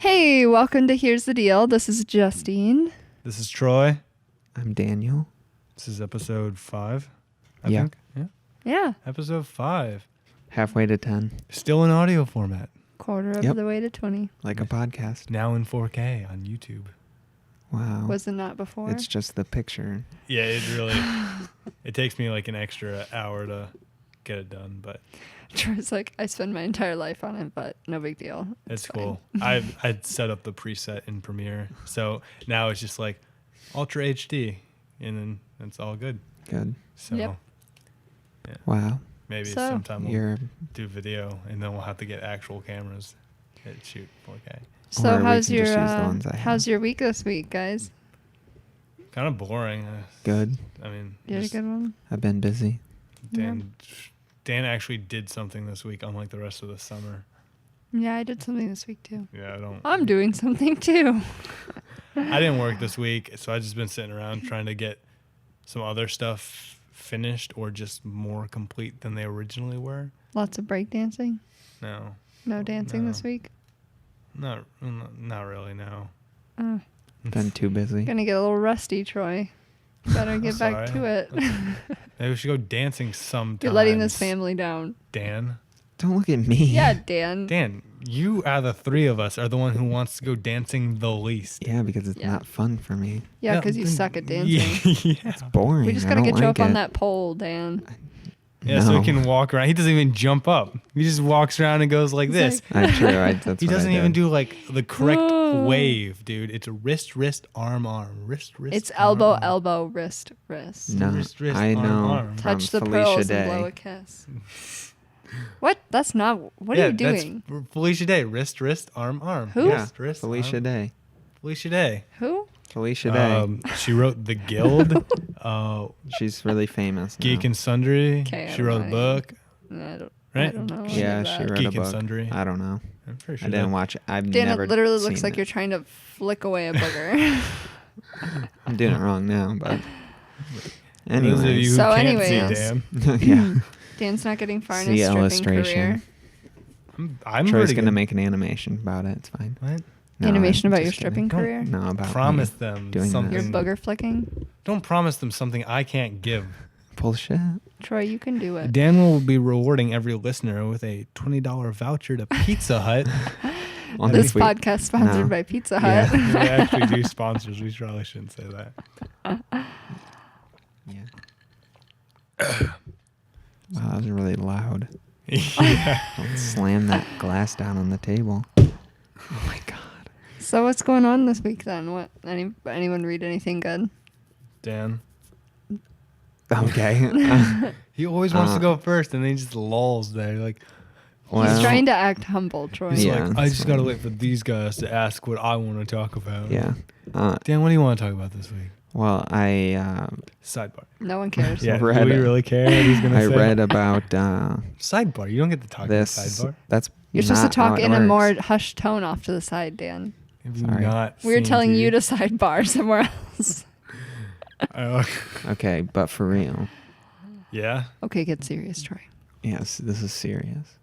Hey, welcome to Here's the Deal. This is Justine. This is Troy. I'm Daniel. This is episode 5, I Yeah. think. Yeah. Yeah, Episode 5. Halfway to 10, Still in audio format. quarter of Yep. the way to 20. like a podcast. Now in 4K on YouTube. Wow. Was it not before? It's just the picture. Yeah, it takes me like an extra hour to get it done, but Troy's like, I spend my entire life on it, but no big deal. it's fine. cool. I'd set up the preset in Premiere. So now it's just like Ultra HD and then it's all good. Good. So Yep. yeah, Wow. maybe So- sometime we'll You're do video and then we'll have to get actual cameras and shoot 4K. So Or we how's can your just use the ones I how's have. your week this week, guys? Kind of boring. good. I mean, You had a just- good one? I've been busy. Dan actually did something this week, unlike the rest of the summer. Yeah, I did something this week too. Yeah, I'm doing something too. I didn't work this week, so I've just been sitting around trying to get some other stuff finished or just more complete than they originally were. Lots of breakdancing. No, No dancing No. this week. not really. No. Oh, Been too busy. gonna get a little rusty, Troy. Better get back Sorry. to it. Maybe we should go dancing sometime. You're letting this family down. Dan. Don't look at me. Yeah, Dan. Dan, you out of the three of us are the one who wants to go dancing the least. Yeah, because it's Yeah. not fun for me. Yeah, because you then- suck at dancing. Yeah. Boring. We just I gotta don't get you like up on it. that pole, Dan. Yeah, so No. he can walk around. He doesn't even jump up. He just walks around and goes like He's this. like- I'm true. That's He what I doesn't even did. do like the correct Oh. wave, dude. It's a wrist, arm, wrist. It's arm, elbow, arm. elbow, wrist, wrist. No, Wrist, I arm, know. arm. Touch the from pearls Felicia and blow Day. a kiss. What? That's not. What Yeah, are you doing? That's Felicia Day. Wrist, arm, arm. Who? Yeah, Wrist, Felicia arm. Day. Felicia Day. Who? Felicia Day. She wrote The Guild, She's really famous now. Geek and Sundry. Okay, I She don't wrote know a book. I don't. Right? I don't know. any Yeah, of she that. wrote Geek a and book. Sundry. I don't know. I'm pretty sure I didn't that- watch it. I've Dan, never it literally seen looks like it. you're trying to flick away a booger. I'm doing it wrong now, but For those of you anyways. who So can't see anyways. Dan, yeah. Dan's not getting far in See his stripping illustration. career. I'm Troy's pretty gonna good. make an animation about it. It's fine. What? No, Animation I'm about your just kidding. stripping Don't- career. No, about Promise me them doing something. Your this. booger flicking. Don't promise them something I can't give. Bullshit. Troy, you can do it. Dan will be rewarding every listener with a $20 voucher to Pizza Hut. Well, This we- podcast sponsored no. by Pizza Yeah. Hut. They actually do sponsors. We probably shouldn't say that. Yeah. Wow, that was really loud. Yeah. Don't slam that glass down on the table. Oh my god. So what's going on this week then? What? Anyone read anything good? Dan. Okay. He always wants to go first, and then he just lulls there. Like, He's trying to act humble, Troy. he's Yeah, like, I that's just got to fine. wait for these guys to ask what I want to talk about. Yeah. Dan, what do you want to talk about this week? Well, I Sidebar. No one cares. Yeah, Read do we it. really care what he's going to I say? read about Sidebar. You don't get to talk this. about sidebar. That's You're supposed to not how talk it in a works. more hushed tone off to the side, Dan. Have you Sorry. not We were seen telling TV? you to sidebar somewhere else. Oh, Okay, but for real. yeah? Okay, get serious, Troy. Yes, this is serious.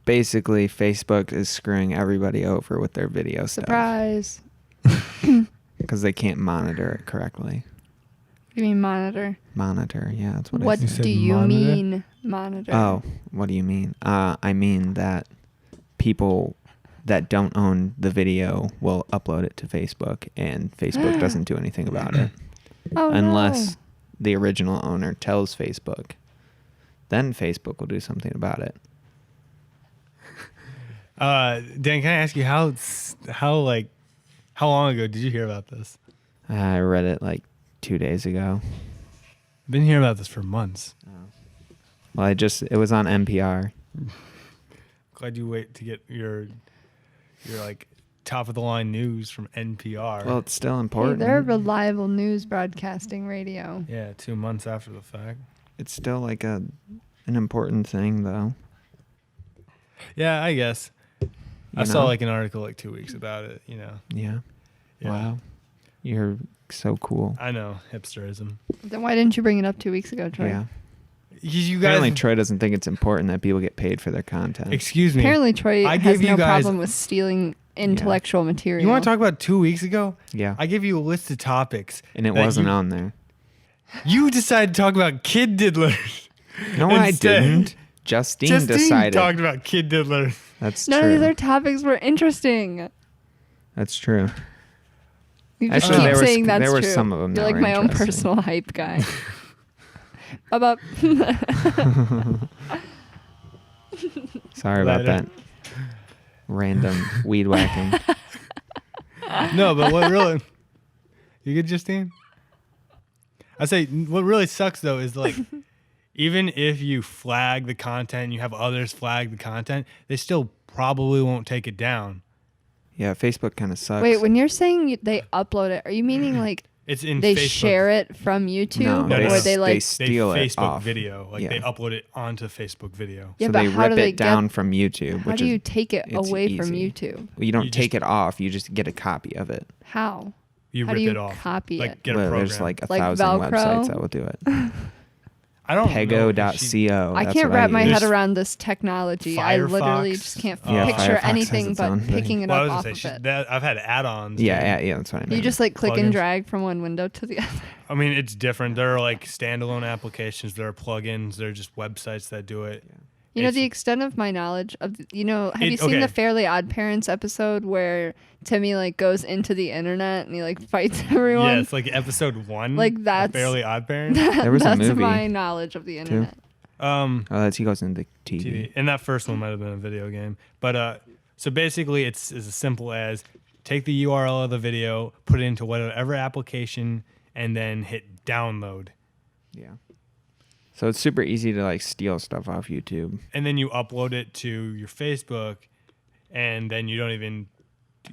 Basically, Facebook is screwing everybody over with their video Surprise. stuff because they can't monitor it correctly. You mean monitor? Monitor, yeah, that's what, What I You said. said do you monitor? mean monitor? Oh, what do you mean? I mean that people that don't own the video will upload it to Facebook, and Facebook doesn't do anything about it Oh, unless no. the original owner tells Facebook. Then Facebook will do something about it. Dan, can I ask you how long ago did you hear about this? I read it like 2 days ago. I've been hearing about this for months. Well, it was on NPR. Glad you wait to get your like top of the line news from NPR. Well, it's still Hey, important. they're reliable news broadcasting radio. yeah, 2 months after the fact. It's still like an important thing, though. Yeah, I guess. I You saw know? like an article like 2 weeks about it, you know. Yeah. Yeah. Wow. You're so cool. I know, hipsterism. Then why didn't you bring it up 2 weeks ago, Troy? Yeah. You Apparently, guys. Troy doesn't think it's important that people get paid for their content. Excuse me. Apparently, Troy I has gave you no guys- problem with stealing intellectual material. You want to talk about 2 weeks ago? Yeah. I gave you a list of topics. And it that wasn't you- on there. You decided to talk about kid diddlers. No, I Instead- didn't. Justine Justine decided. talked about kid diddlers. That's None true. of their topics were interesting. That's true. You just Actually, keep there was- saying that's there were true. some of them You're that like were my own interesting. personal hype guy. About Sorry about Later. that. Random weed whacking. No, but what really... You good, Justine? I say what really sucks, though, is like... Even if you flag the content, you have others flag the content, they still probably won't take it down. Yeah, Facebook kind of sucks. wait, when you're saying they upload it, are you meaning like It's in they Facebook. share it from YouTube, No, No, or they- they like? They steal it Facebook off. video. Like Yeah. they upload it onto Facebook video. Yeah, so but they how rip do they it down get? from YouTube. How which do is, you take it it's away from easy. YouTube? You don't You take just- it off. You just get a copy of it. How? You How rip do you it off. copy like it? get a Well, program. there's like a Like thousand Velcro? websites that will do it. I don't know if she- Pego.co. I that's can't what wrap my use. head There's around this technology. I literally Firefox. just can't Yeah, picture Firefox has anything its but own thing. picking it Well, I up was off gonna of say, it. I've had add-ons. Yeah, dude. yeah, that's what I mean. You just like click Plugins. and drag from one window to the other. I mean, it's different. There are like standalone applications. There are plugins. There are just websites that do it. You know, It's- the extent of my knowledge of, have It- you seen okay. the Fairly Odd Parents episode where Timmy like goes into the internet and he like fights everyone? Yeah, it's like episode 1. Like, of that's- Fairly Odd Parents. There was a That's movie, my knowledge of the internet. Oh, that's he goes into TV. TV. And that first one might have been a video game. But so basically, it's as simple as take the URL of the video, put it into whatever application, and then hit download. Yeah. So it's super easy to like steal stuff off YouTube. And then you upload it to your Facebook, and then you don't even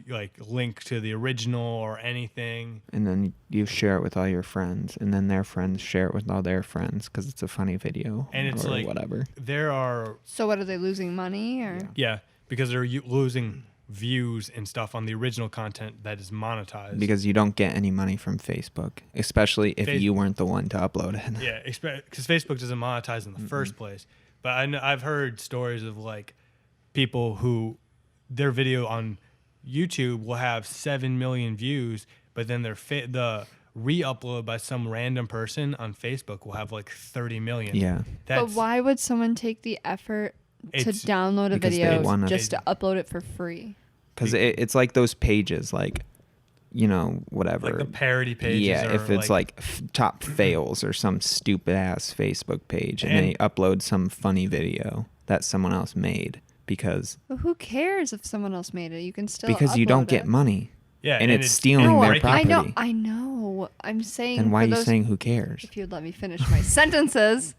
like link to the original or anything. And then you share it with all your friends, and then their friends share it with all their friends because it's a funny video. And it's or like whatever. there are So what, are they losing money or? yeah, because they're losing views and stuff on the original content that is monetized. Because you don't get any money from Facebook, especially if Face- you weren't the one to upload it. Yeah, because Facebook doesn't monetize in the first place. But I've heard stories of like people who their video on YouTube will have 7 million views, but then the re-upload by some random person on Facebook will have like 30 million. Yeah. But why would someone take the effort to It's download a because they video wanna- just to upload it for free? Because it's like those pages, like, whatever. like the parody pages. Yeah, are if it's like top fails or some stupid ass Facebook page, and they upload some funny video that someone else made because Well, who cares if someone else made it? You can still because you don't upload get it. money, yeah, and it's stealing No, their breaking- I know. property. I know. I'm saying. Then why for are you those- saying who cares? If you'd let me finish my sentences,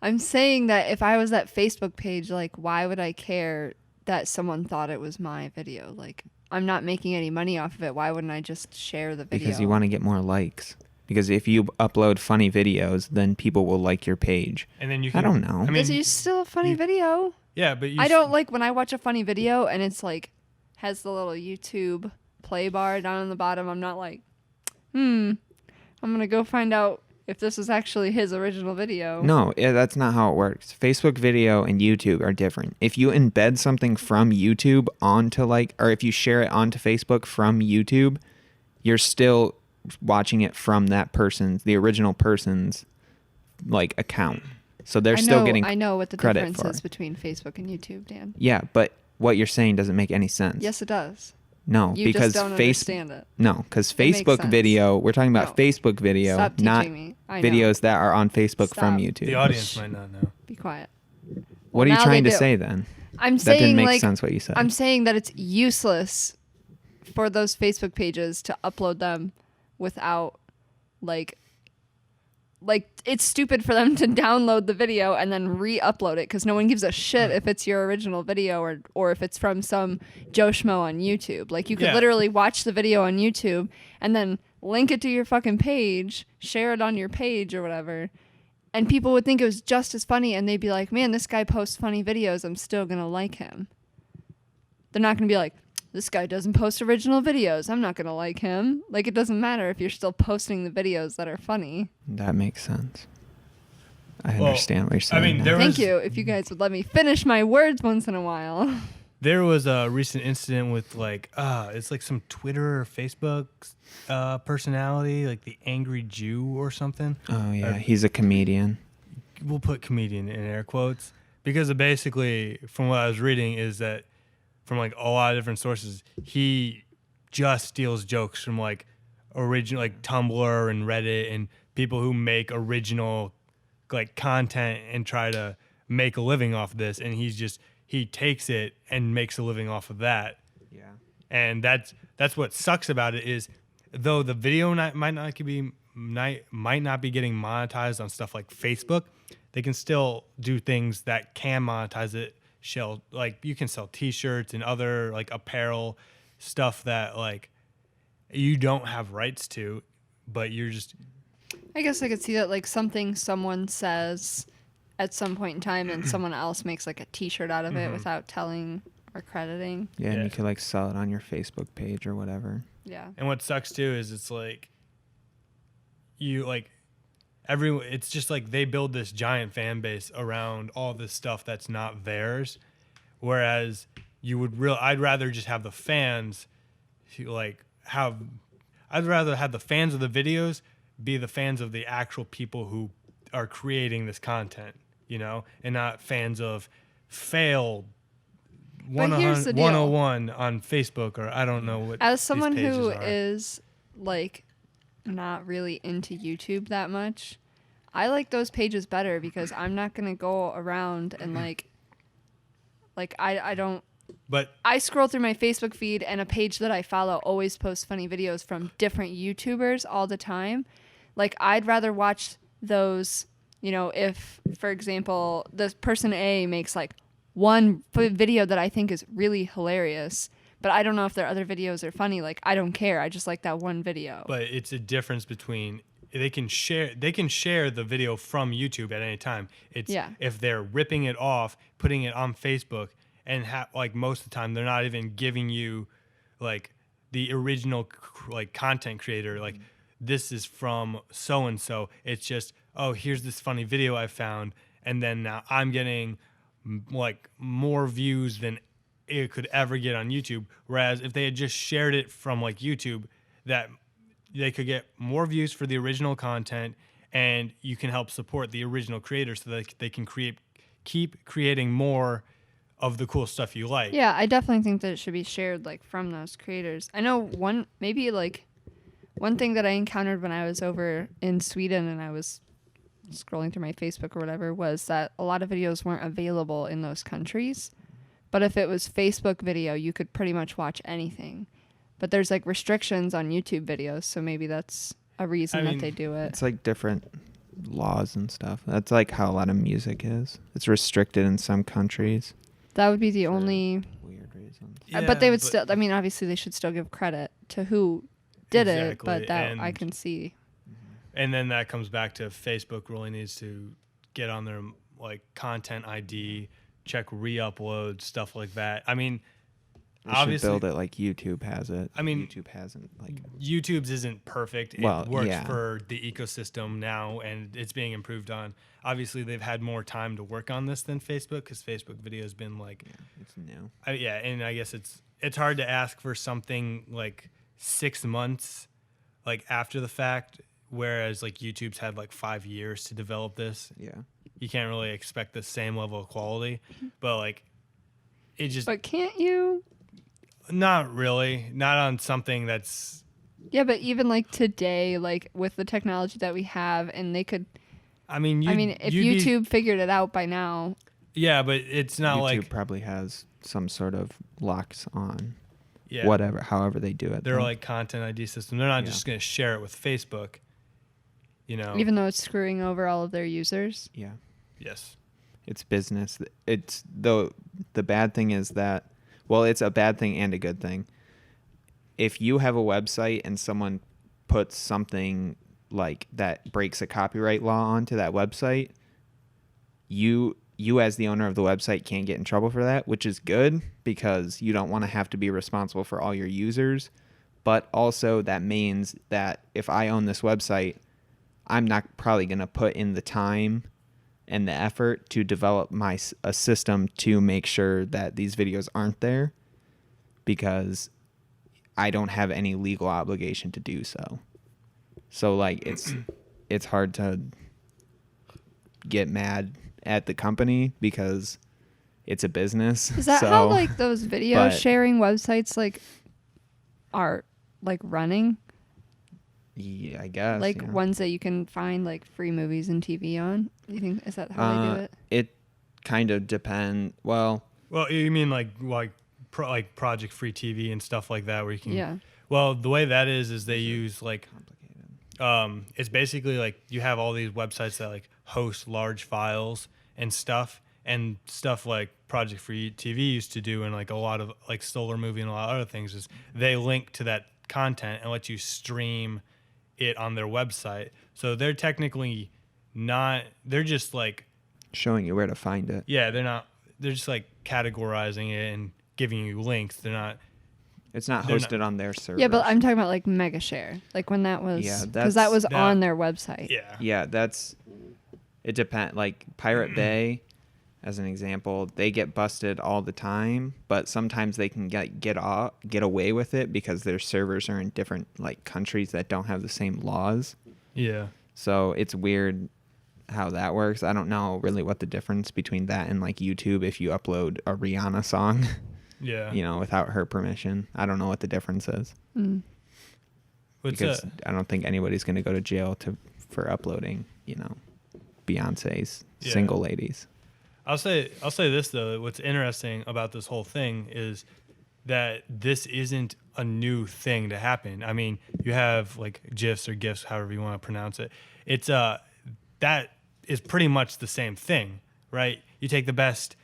I'm saying that if I was that Facebook page, like, why would I care that someone thought it was my video? Like, I'm not making any money off of it. Why wouldn't I just share the video? Because you want to get more likes. Because if you upload funny videos, then people will like your page. And then you I can, don't know. I mean, It's still a funny you- video. yeah, but I don't like when I watch a funny video and it's like has the little YouTube play bar down on the bottom. I'm not like, I'm gonna go find out if this is actually his original video. No, that's not how it works. Facebook video and YouTube are different. If you embed something from YouTube onto or if you share it onto Facebook from YouTube, you're still watching it from that person's, the original person's, account. So they're still getting I know what the credit difference for. is between Facebook and YouTube, Dan. Yeah, but what you're saying doesn't make any sense. Yes, it does. No, You because just don't understand it. No, because It makes Facebook sense. video, we're talking about No. Facebook video, Stop teaching not me. I know. videos that are on Facebook from Stop. YouTube. the audience might not know. Be quiet. What are Well, you now trying they to do. say then? I'm That saying didn't make sense what you said. I'm saying that it's useless for those Facebook pages to upload them without like it's stupid for them to download the video and then re-upload it because no one gives a shit if it's your original video or if it's from some Joe Schmo on YouTube. Like you could Yeah. literally watch the video on YouTube and then link it to your fucking page, share it on your page or whatever. And people would think it was just as funny and they'd be like, man, this guy posts funny videos. I'm still going to like him. They're not going to be like, this guy doesn't post original videos. I'm not going to like him. Like, it doesn't matter if you're still posting the videos that are funny. That makes sense. I understand what you're saying. I mean, now. Thank you. If you guys would let me finish my words once in a while. There was a recent incident with like, it's like some Twitter or Facebook personality, like the Angry Jew or something. Oh yeah, he's a comedian. We'll put comedian in air quotes because it basically, from what I was reading, is that from like a lot of different sources, he just steals jokes from like original, like Tumblr and Reddit and people who make original like content and try to make a living off of this. And he takes it and makes a living off of that. Yeah. And that's what sucks about it is, though the video might not be getting monetized on stuff like Facebook, they can still do things that can monetize it. Like you can sell T-shirts and other like apparel stuff that like you don't have rights to, but you're just. I guess I could see that like something someone says at some point in time and someone else makes like a T-shirt out of it without telling or crediting. Yeah, and you could like sell it on your Facebook page or whatever. Yeah. And what sucks too is it's like you like it's just like they build this giant fan base around all this stuff that's not theirs, whereas I'd rather just have the fans I'd rather have the fans of the videos be the fans of the actual people who are creating this content, you know, and not fans of failed But here's the deal. 101 on Facebook, or I don't know what. As someone these who pages are. is like not really into YouTube that much, I like those pages better because I'm not gonna go around and like I don't. But I scroll through my Facebook feed and a page that I follow always posts funny videos from different YouTubers all the time. Like I'd rather watch those, you know, if for example, this person A makes like one video that I think is really hilarious, but I don't know if their other videos are funny. Like I don't care. I just like that one video. But it's a difference between they can share the video from YouTube at any time. It's if they're ripping it off, putting it on Facebook, and like most of the time they're not even giving you like the original like content creator like this is from so and so. It's just, oh, here's this funny video I found, and then now I'm getting like more views than it could ever get on YouTube. Whereas if they had just shared it from like YouTube, that they could get more views for the original content, and you can help support the original creator so that they can keep creating more of the cool stuff you like. Yeah, I definitely think that it should be shared like from those creators. I know one thing that I encountered when I was over in Sweden and I was scrolling through my Facebook or whatever was that a lot of videos weren't available in those countries. But if it was Facebook video, you could pretty much watch anything. But there's like restrictions on YouTube videos, so maybe that's a reason that they do it. It's like different laws and stuff. That's like how a lot of music is. It's restricted in some countries. That would be the only weird reasons. Yeah, but they would still, I mean, obviously they should still give credit to who did it, Exactly, but that and- I can see. And then that comes back to Facebook really needs to get on their like content ID, check re-upload, stuff like that. I mean, They obviously should build it like YouTube has it. I mean, YouTube hasn't like. YouTube's isn't perfect. It Well, works yeah. for the ecosystem now, and it's being improved on. Obviously, they've had more time to work on this than Facebook because Facebook video has been like, It's new. and I guess it's hard to ask for something like 6 months, like after the fact, whereas like YouTube's had like 5 years to develop this. Yeah. You can't really expect the same level of quality, but like it just But can't you? not really, not on something that's. Yeah, but even like today, like with the technology that we have, and they could. I mean, if YouTube figured it out by now. Yeah, but it's not YouTube like probably has some sort of locks on yeah, however they do it. they're though. like content ID system. They're not Yeah. just going to share it with Facebook. You know. Even though it's screwing over all of their users. Yeah. Yes. It's business. It's the bad thing is that, well, it's a bad thing and a good thing. If you have a website and someone puts something like that breaks a copyright law onto that website, you as the owner of the website can't get in trouble for that, which is good because you don't want to have to be responsible for all your users. But also that means that if I own this website, I'm not probably going to put in the time and the effort to develop a system to make sure that these videos aren't there, because I don't have any legal obligation to do so. So like it's hard to get mad at the company because it's a business. Is that how like those video sharing websites like are like running? Yeah, I guess. Like ones that you can find like free movies and TV on? You think is that how they do it? It kind of depends. Well, you mean like Project Free TV and stuff like that, where you can. Yeah. Well, the way that is they use like it's basically like you have all these websites that like host large files and stuff like Project Free TV used to do, and like a lot of like Solar Movie and a lot of other things is they link to that content and let you stream it on their website. So they're technically not, they're just like showing you where to find it. Yeah, they're just like categorizing it and giving you links. It's not hosted on their server. Yeah, but I'm talking about like Mega Share, like when that was, because that was on their website. Yeah, it depends. Like Pirate Bay, as an example, they get busted all the time, but sometimes they can get away with it because their servers are in different like countries that don't have the same laws. Yeah. So it's weird how that works. I don't know really what the difference between that and like YouTube if you upload a Rihanna song. Yeah. Without her permission. I don't know what the difference is. Mm. Because I don't think anybody's going to go to jail for uploading, Beyonce's single ladies. I'll say this though. What's interesting about this whole thing is that this isn't a new thing to happen. I mean, you have like GIFs or GIFs, however you want to pronounce it. It's that is pretty much the same thing, right? You take the best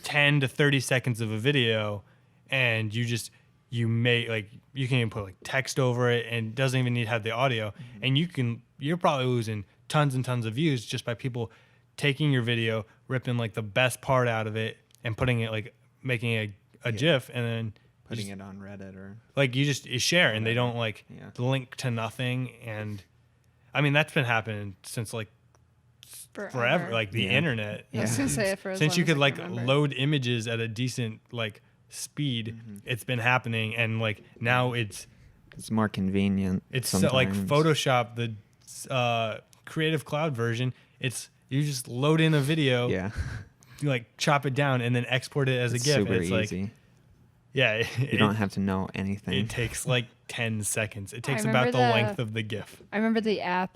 10 to 30 seconds of a video and you make like, you can even put like text over it and it doesn't even need to have the audio. And you're probably losing tons and tons of views just by people taking your video, ripping like the best part out of it and putting it like making a GIF and then putting it on Reddit or like you share and they don't like link to nothing. And I mean, that's been happening since like forever, like the internet. I was gonna say it for as since long you as could I like can remember. load images at a decent like speed, it's been happening, and like now it's more convenient. It's like Photoshop, the Creative Cloud version. It's you just load in a video, you like chop it down and then export it as a GIF. Super and it's easy. Like, yeah, you don't have to know anything. It takes like 10 seconds. It takes about the length of the GIF. I remember the app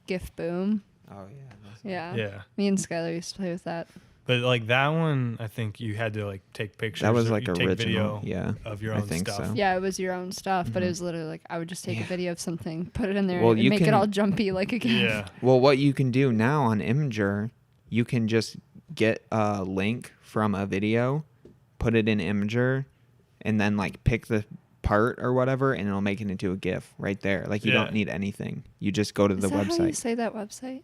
GIF Boom. Oh yeah. Yeah. Me and Skylar used to play with that. But like that one, I think you had to like take pictures. That was like take original, video of your own I think stuff. So. Yeah, it was your own stuff, but it was literally like I would just take a video of something, put it in there, Well, and make it all jumpy like a GIF. Yeah. Well, what you can do now on Imager, you can just get a link from a video, put it in Imager, and then like pick the part or whatever, and it'll make it into a GIF right there. Like you don't need anything. You just go to the website. Is that how you say that website?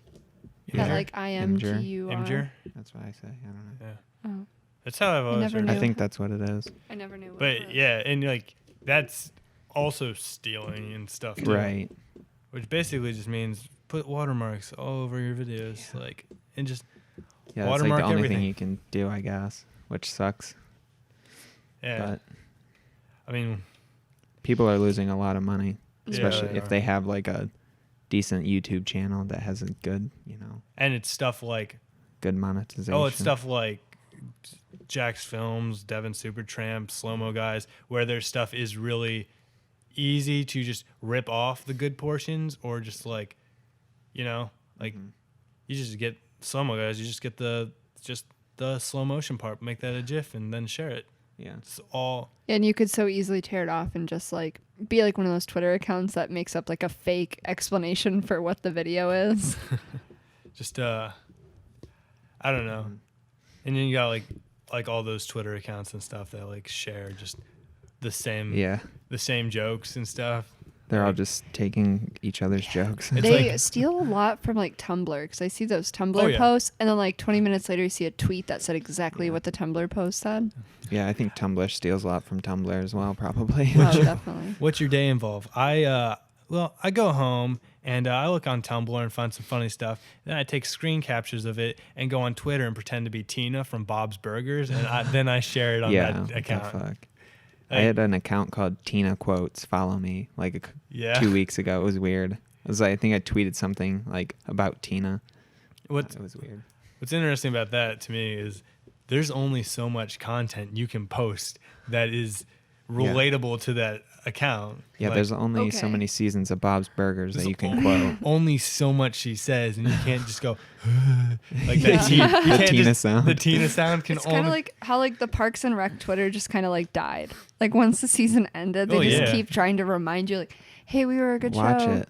Imager? That like IMGUR. Imager? That's what I say. I don't know. Yeah. Oh. That's how I've always heard knew. it. I think that's what it is. I never knew. What But it was. yeah, and like that's also stealing and stuff too. Right. Which basically just means put watermarks all over your videos, like and just Yeah, that's like watermark the only everything. thing you can do, I guess, which sucks. Yeah. But I mean, people are losing a lot of money, especially they if are. they have like a decent YouTube channel that has a good, and it's stuff like good monetization. it's stuff like Jack's Films, Devin Supertramp, Slow Mo Guys, where their stuff is really easy to just rip off the good portions, or just like, like you just get Slow Mo Guys, you just get the slow motion part, make that a GIF, and then share it. Yeah. It's all. And you could so easily tear it off and just like be like one of those Twitter accounts that makes up like a fake explanation for what the video is. Just I don't know. And then you got like all those Twitter accounts and stuff that like share just the same jokes and stuff. They're all just taking each other's jokes. It's They like- steal a lot from like Tumblr because I see those Tumblr Oh, yeah. posts and then like 20 minutes later you see a tweet that said exactly what the Tumblr post said. Yeah, I think Tumblr steals a lot from Tumblr as well, probably. Oh, definitely. What's your day involve? I go home And I look on Tumblr and find some funny stuff. Then I take screen captures of it and go on Twitter and pretend to be Tina from Bob's Burgers, and then I share it on Yeah, that what the account. fuck? I had an account called Tina Quotes. Follow me. Like 2 weeks ago. It was weird. It was like, I think I tweeted something like about Tina. It was weird. What's interesting about that to me is there's only so much content you can post that is relatable to that account. Yeah, like, there's only so many seasons of Bob's Burgers that you can quote. Only so much she says, and you can't just go like that. The Tina sound. The Tina sound can It's kind of like how like the Parks and Rec Twitter just kind of like died. Like once the season ended, they just keep trying to remind you like, hey, we were a good show. Watch it.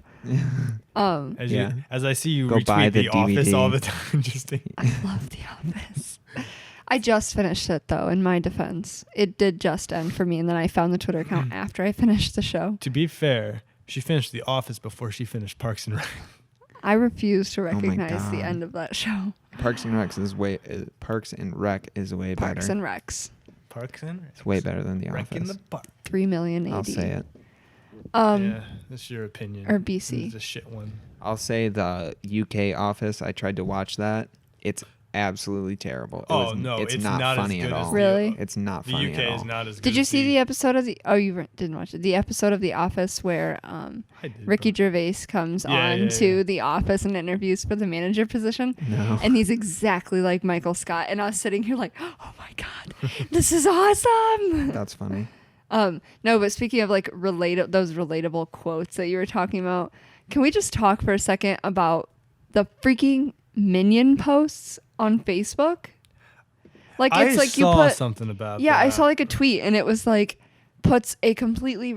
As I see you Go buy retweet the The Office DVD. all the time, Justine. I love The Office. I just finished it though. In my defense, it did just end for me, and then I found the Twitter account after I finished the show. To be fair, she finished The Office before she finished Parks and Rec. I refuse to recognize the God. end of that show. Parks and Rec is way better. Parks and Recs. Parks and Rec. It's way better than The Rec in Office. the park. 3 million AD. I'll say it. Yeah, that's your opinion. Or BC. It's a shit one. I'll say the UK Office. I tried to watch that. It's absolutely terrible. It's not funny as at good as all. Really? It's not The funny UK at all. is not as good. Did you as see the episode of the? Oh, you didn't watch it. The episode of The Office where I did, Ricky but- Gervais comes on to The Office and interviews for the manager position. No. And he's exactly like Michael Scott. And I was sitting here like, oh my God, this is awesome. That's funny. No, but speaking of like those relatable quotes that you were talking about, can we just talk for a second about the freaking Minion posts on Facebook? Like it's like you put something about yeah, that. I saw like a tweet and it was like puts a completely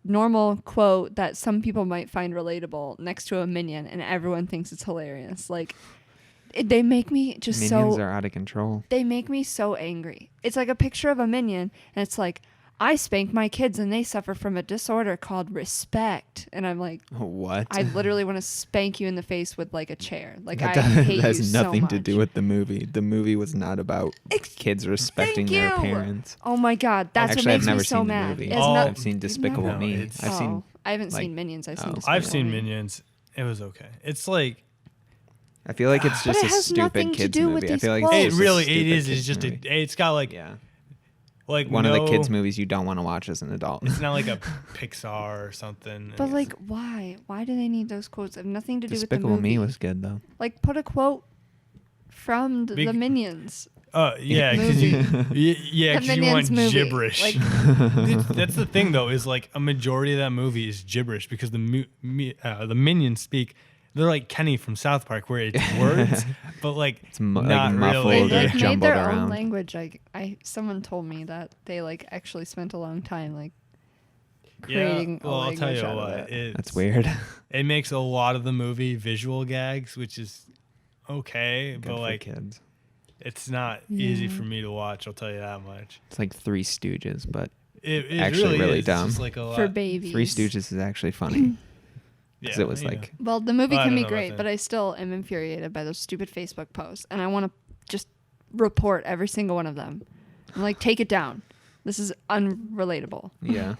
normal quote that some people might find relatable next to a minion, and everyone thinks it's hilarious. Like they make me just Minions are out of control. they make me so angry. It's like a picture of a minion and it's like, I spank my kids and they suffer from a disorder called respect. And I'm like, What? I literally want to spank you in the face with like a chair. Like that I hate you has so nothing to much. do with the movie. The movie was not about kids respecting Thank their you. parents. Oh my God, that's Actually, what makes I've never me so seen the mad. movie. It has Oh, no- I've seen Despicable No, Me. it's- I've seen. I haven't like- seen Minions. I've seen oh. Despicable I've seen Me. Minions. It was okay. It's like I feel like it's But just it a has nothing stupid to kids do with movie. I these feel like quotes. it's it just a really stupid it is. It's kids just movie. it's got like like one of the kids no- movies you don't want to watch as an adult. It's not like a Pixar or something. But like, why? Why do they need those quotes? They have nothing to do with the Despicable movie. Me was good though. Like, put a quote from the Big- Minions. Yeah, because Movie. you The want Minions movie. gibberish. Like, That's the thing though, is like a majority of that movie is gibberish because the minions speak. They're like Kenny from South Park, where it's words, but like It's like not muffled really. or they like made jumbled their around. own language. Someone told me that they like actually spent a long time like creating Well, a I'll tell language you out what. of it. That's weird. It makes a lot of the movie visual gags, which is okay, Good but for like kids. it's not easy Yeah. for me to watch. I'll tell you that much. It's like Three Stooges, but It Actually really is. dumb. It's just like a lot. For babies. Three Stooges is actually funny because Yeah, it was you know. like Well, the movie Well, I can don't be know about great, that. but I still am infuriated by those stupid Facebook posts, and I want to just report every single one of them. I'm like, take it down. This is unrelatable. yeah.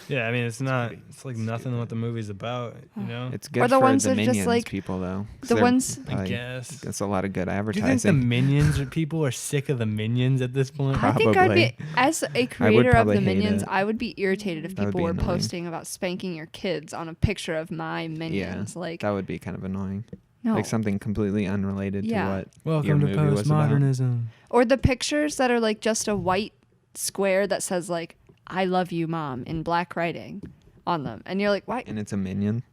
Yeah, I mean, it's not. It's like nothing what the movie's about. You know. It's good the for ones the that just, Minions like, people though. 'cause the they're ones- I probably- guess. That's a lot of good Do you think the advertising. minions or people are sick of the minions at this point? I think I'd be, Probably. as a creator of probably the hate Minions, it. I would be irritated if That would people be were annoying. posting about spanking your kids on a picture of my Minions. Like, That would be kind of annoying. no. Like something completely unrelated Yeah. to what your Welcome to movie was about. postmodernism. Or the pictures that are like just a white square that says like, I love you, Mom, in black writing on them. And you're like, why? And it's a minion.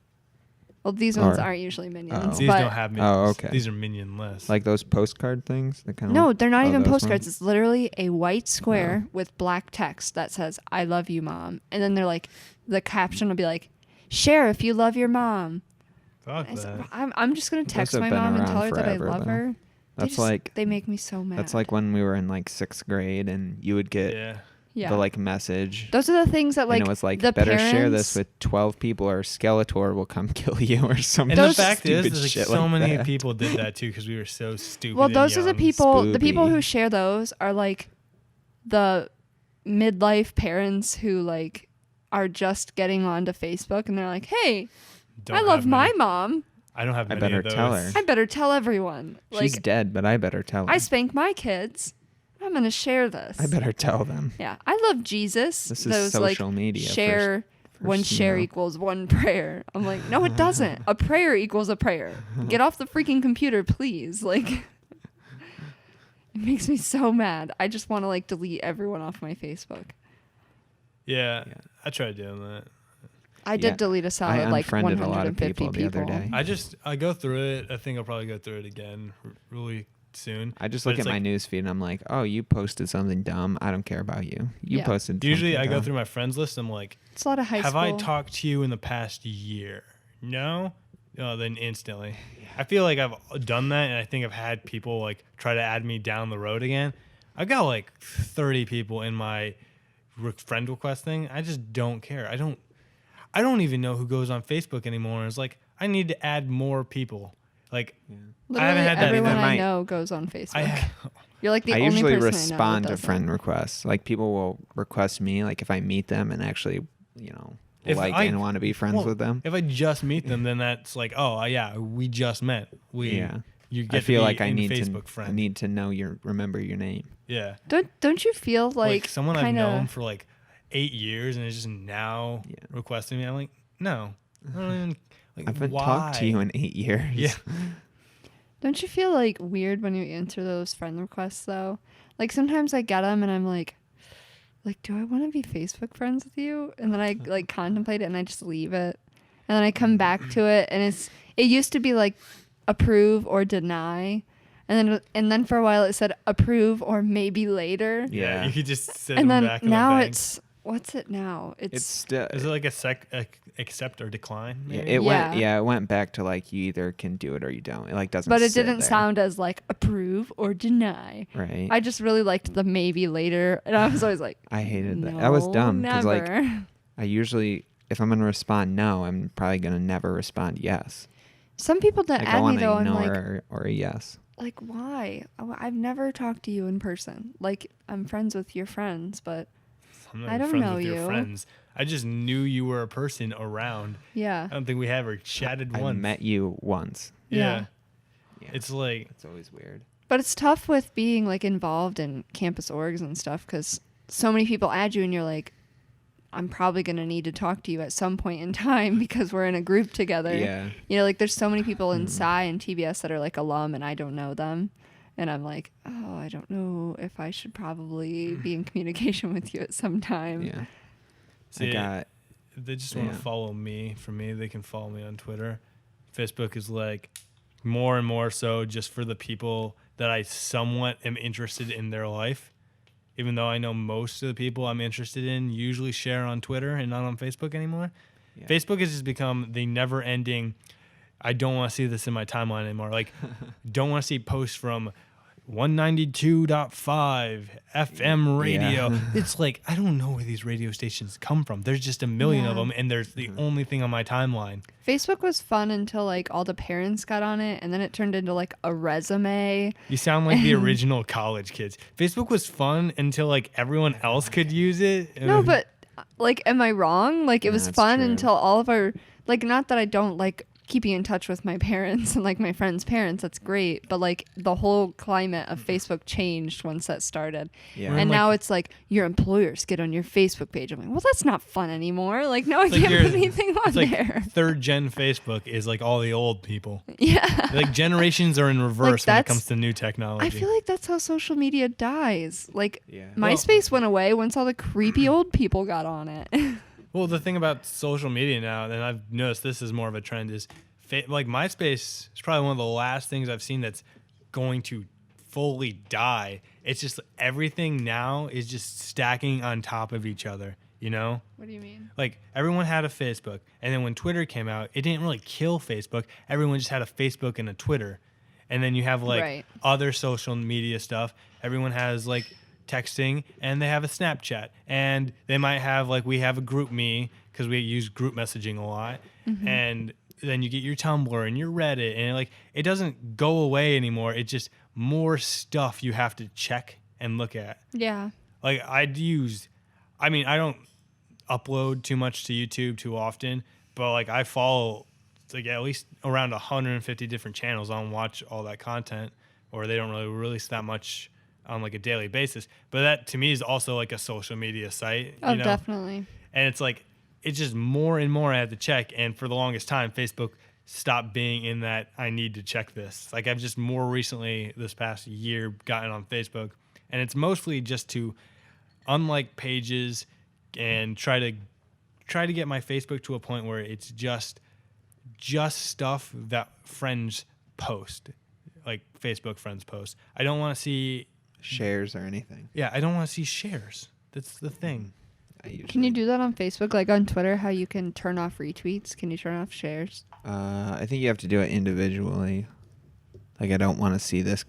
Well, these ones Or- aren't usually Minions. Oh. These but don't have minions. Oh, okay. These are minionless. Like those postcard things. That kind of No, they're not oh, even those postcards. ones? It's literally a white square with black text that says, I love you, Mom. And then they're like, the caption will be like, share if you love your mom. Fuck And so that. I'm just going to text have my been mom and around tell her that I forever, love though. her. That's like they make me so mad. that's like when we were in like 6th grade and you would get Yeah. yeah. the like message. Those are the things that like and it was like, the better parents, share this with 12 people or Skeletor will come kill you or something. And the Those- fact is, stupid like, shit so like many that. people did that too because we were so stupid. Well, and those are the young. people. The people Spoopy. who share those are like the midlife parents who like are just getting onto Facebook and they're like, "Hey, I love my mom. I don't have I many better of those. tell her. I better tell everyone. She's dead, but I better tell her. I spank my kids. I'm going to share this. I better tell them. Yeah. I love Jesus. This is Those, social media. Share one share equals one prayer. I'm like, no, it doesn't. A prayer equals a prayer. Get off the freaking computer, please. Like, it makes me so mad. I just want to like delete everyone off my Facebook. Yeah, I tried doing that. I did delete a solid like 150 a lot of people the other day. I go through it. I think I'll probably go through it again really soon. I just look at my news feed and I'm like, oh, you posted something dumb. I don't care about you. You posted Usually I dumb. go through my friends list. I'm like, it's a lot of high have school. I talked to you in the past year? No? Oh, then instantly. I feel like I've done that, and I think I've had people like try to add me down the road again. I've got like 30 people in my friend request thing. I just don't care. I don't even know who goes on Facebook anymore. It's like, I need to add more people. Like, Literally I haven't had that everyone either. I know goes on Facebook. You're like the I only usually person respond I know to that friend requests. Like, people will request me, like, if I meet them and actually, and want to be friends with them. If I just meet them, then that's like, oh, yeah, we just met. You get I feel to be like I need Facebook to friend. I need to know remember your name. Yeah. Don't you feel like someone kinda, I've known for like 8 years and is just now requesting me? I'm like, no. I don't even, like, I haven't why? talked to you in 8 years. Yeah. Don't you feel like weird when you answer those friend requests though? Like sometimes I get them and I'm like, do I want to be Facebook friends with you? And then I like contemplate it and I just leave it. And then I come back to it and it used to be like approve or deny. And then for a while it said approve or maybe later. Yeah. You could just send and them then back in now the bank. what's it now? It's still. Is it like a accept or decline? Maybe? It went back to like you either can do it or you don't. It like doesn't. But it sit didn't there. sound as like approve or deny. Right. I just really liked the maybe later, and I was always like, I hated that. No, That was dumb because like never. I usually, if I'm gonna respond no, I'm probably gonna never respond yes. Some people that Like add I me want though, a I'm no like, or a yes. like why? I've never talked to you in person. Like I'm friends with your friends, but I'm not I don't friends know with you. your friends. I just knew you were a person around. yeah. I don't think we ever chatted I once. met you once. Yeah. Yeah. It's like, It's always weird. But it's tough with being like involved in campus orgs and stuff because so many people add you and you're like, I'm probably going to need to talk to you at some point in time because we're in a group together. Yeah. You know, like there's so many people in Sci and TBS that are like alum and I don't know them. And I'm like, oh, I don't know if I should probably be in communication with you at some time. Yeah. see, I they just want to follow me. For me, they can follow me on Twitter. Facebook is like more and more so just for the people that I somewhat am interested in their life. Even though I know most of the people I'm interested in usually share on Twitter and not on Facebook anymore. Yeah. Facebook has just become the never-ending, I don't want to see this in my timeline anymore. Like, don't want to see posts from 192.5 FM radio. Yeah. It's like, I don't know where these radio stations come from. There's just a million of them, and there's the only thing on my timeline. Facebook was fun until like all the parents got on it, and then it turned into like a resume. You sound like the original college kids. Facebook was fun until like everyone else could use it. No, but like, am I wrong? Like, it was That's fun true. until all of our, like, not that I don't like keeping in touch with my parents and like my friends' parents. That's great. But like the whole climate of Facebook changed once that started. Yeah. And now it's like your employers get on your Facebook page. I'm like, well, that's not fun anymore. Like, no, I like can't put anything on it's like there. third gen Facebook is like all the old people. Yeah. Like generations are in reverse when it that's- comes to new technology. I feel like that's how social media dies. Like, Yeah. MySpace went away once all the creepy old people got on it. Well, the thing about social media now, and I've noticed this is more of a trend, is like MySpace is probably one of the last things I've seen that's going to fully die. It's just everything now is just stacking on top of each other, you know? What do you mean? Like everyone had a Facebook, and then when Twitter came out, it didn't really kill Facebook. Everyone just had a Facebook and a Twitter. And then you have like other social media stuff. Everyone has like texting, and they have a Snapchat, and they might have like, we have a group me because we use group messaging a lot. And then you get your Tumblr and your Reddit, and like it doesn't go away anymore. It's just more stuff you have to check and look at. Yeah. Like I don't upload too much to YouTube too often, but like I follow like at least around 150 different channels on watch all that content, or they don't really release that much on like a daily basis. But that to me is also like a social media site. Oh, you know? definitely. And it's like, it's just more and more I have to check. And for the longest time, Facebook stopped being in that I need to check this. Like I've just more recently this past year gotten on Facebook, and it's mostly just to unlike pages and try to get my Facebook to a point where it's just stuff that friends post, like Facebook friends post. I don't want to see shares or anything. Yeah, I don't want to see shares. That's the thing. Can you do that on Facebook, like on Twitter, how you can turn off retweets? Can you turn off shares? I think you have to do it individually. Like, I don't want to see this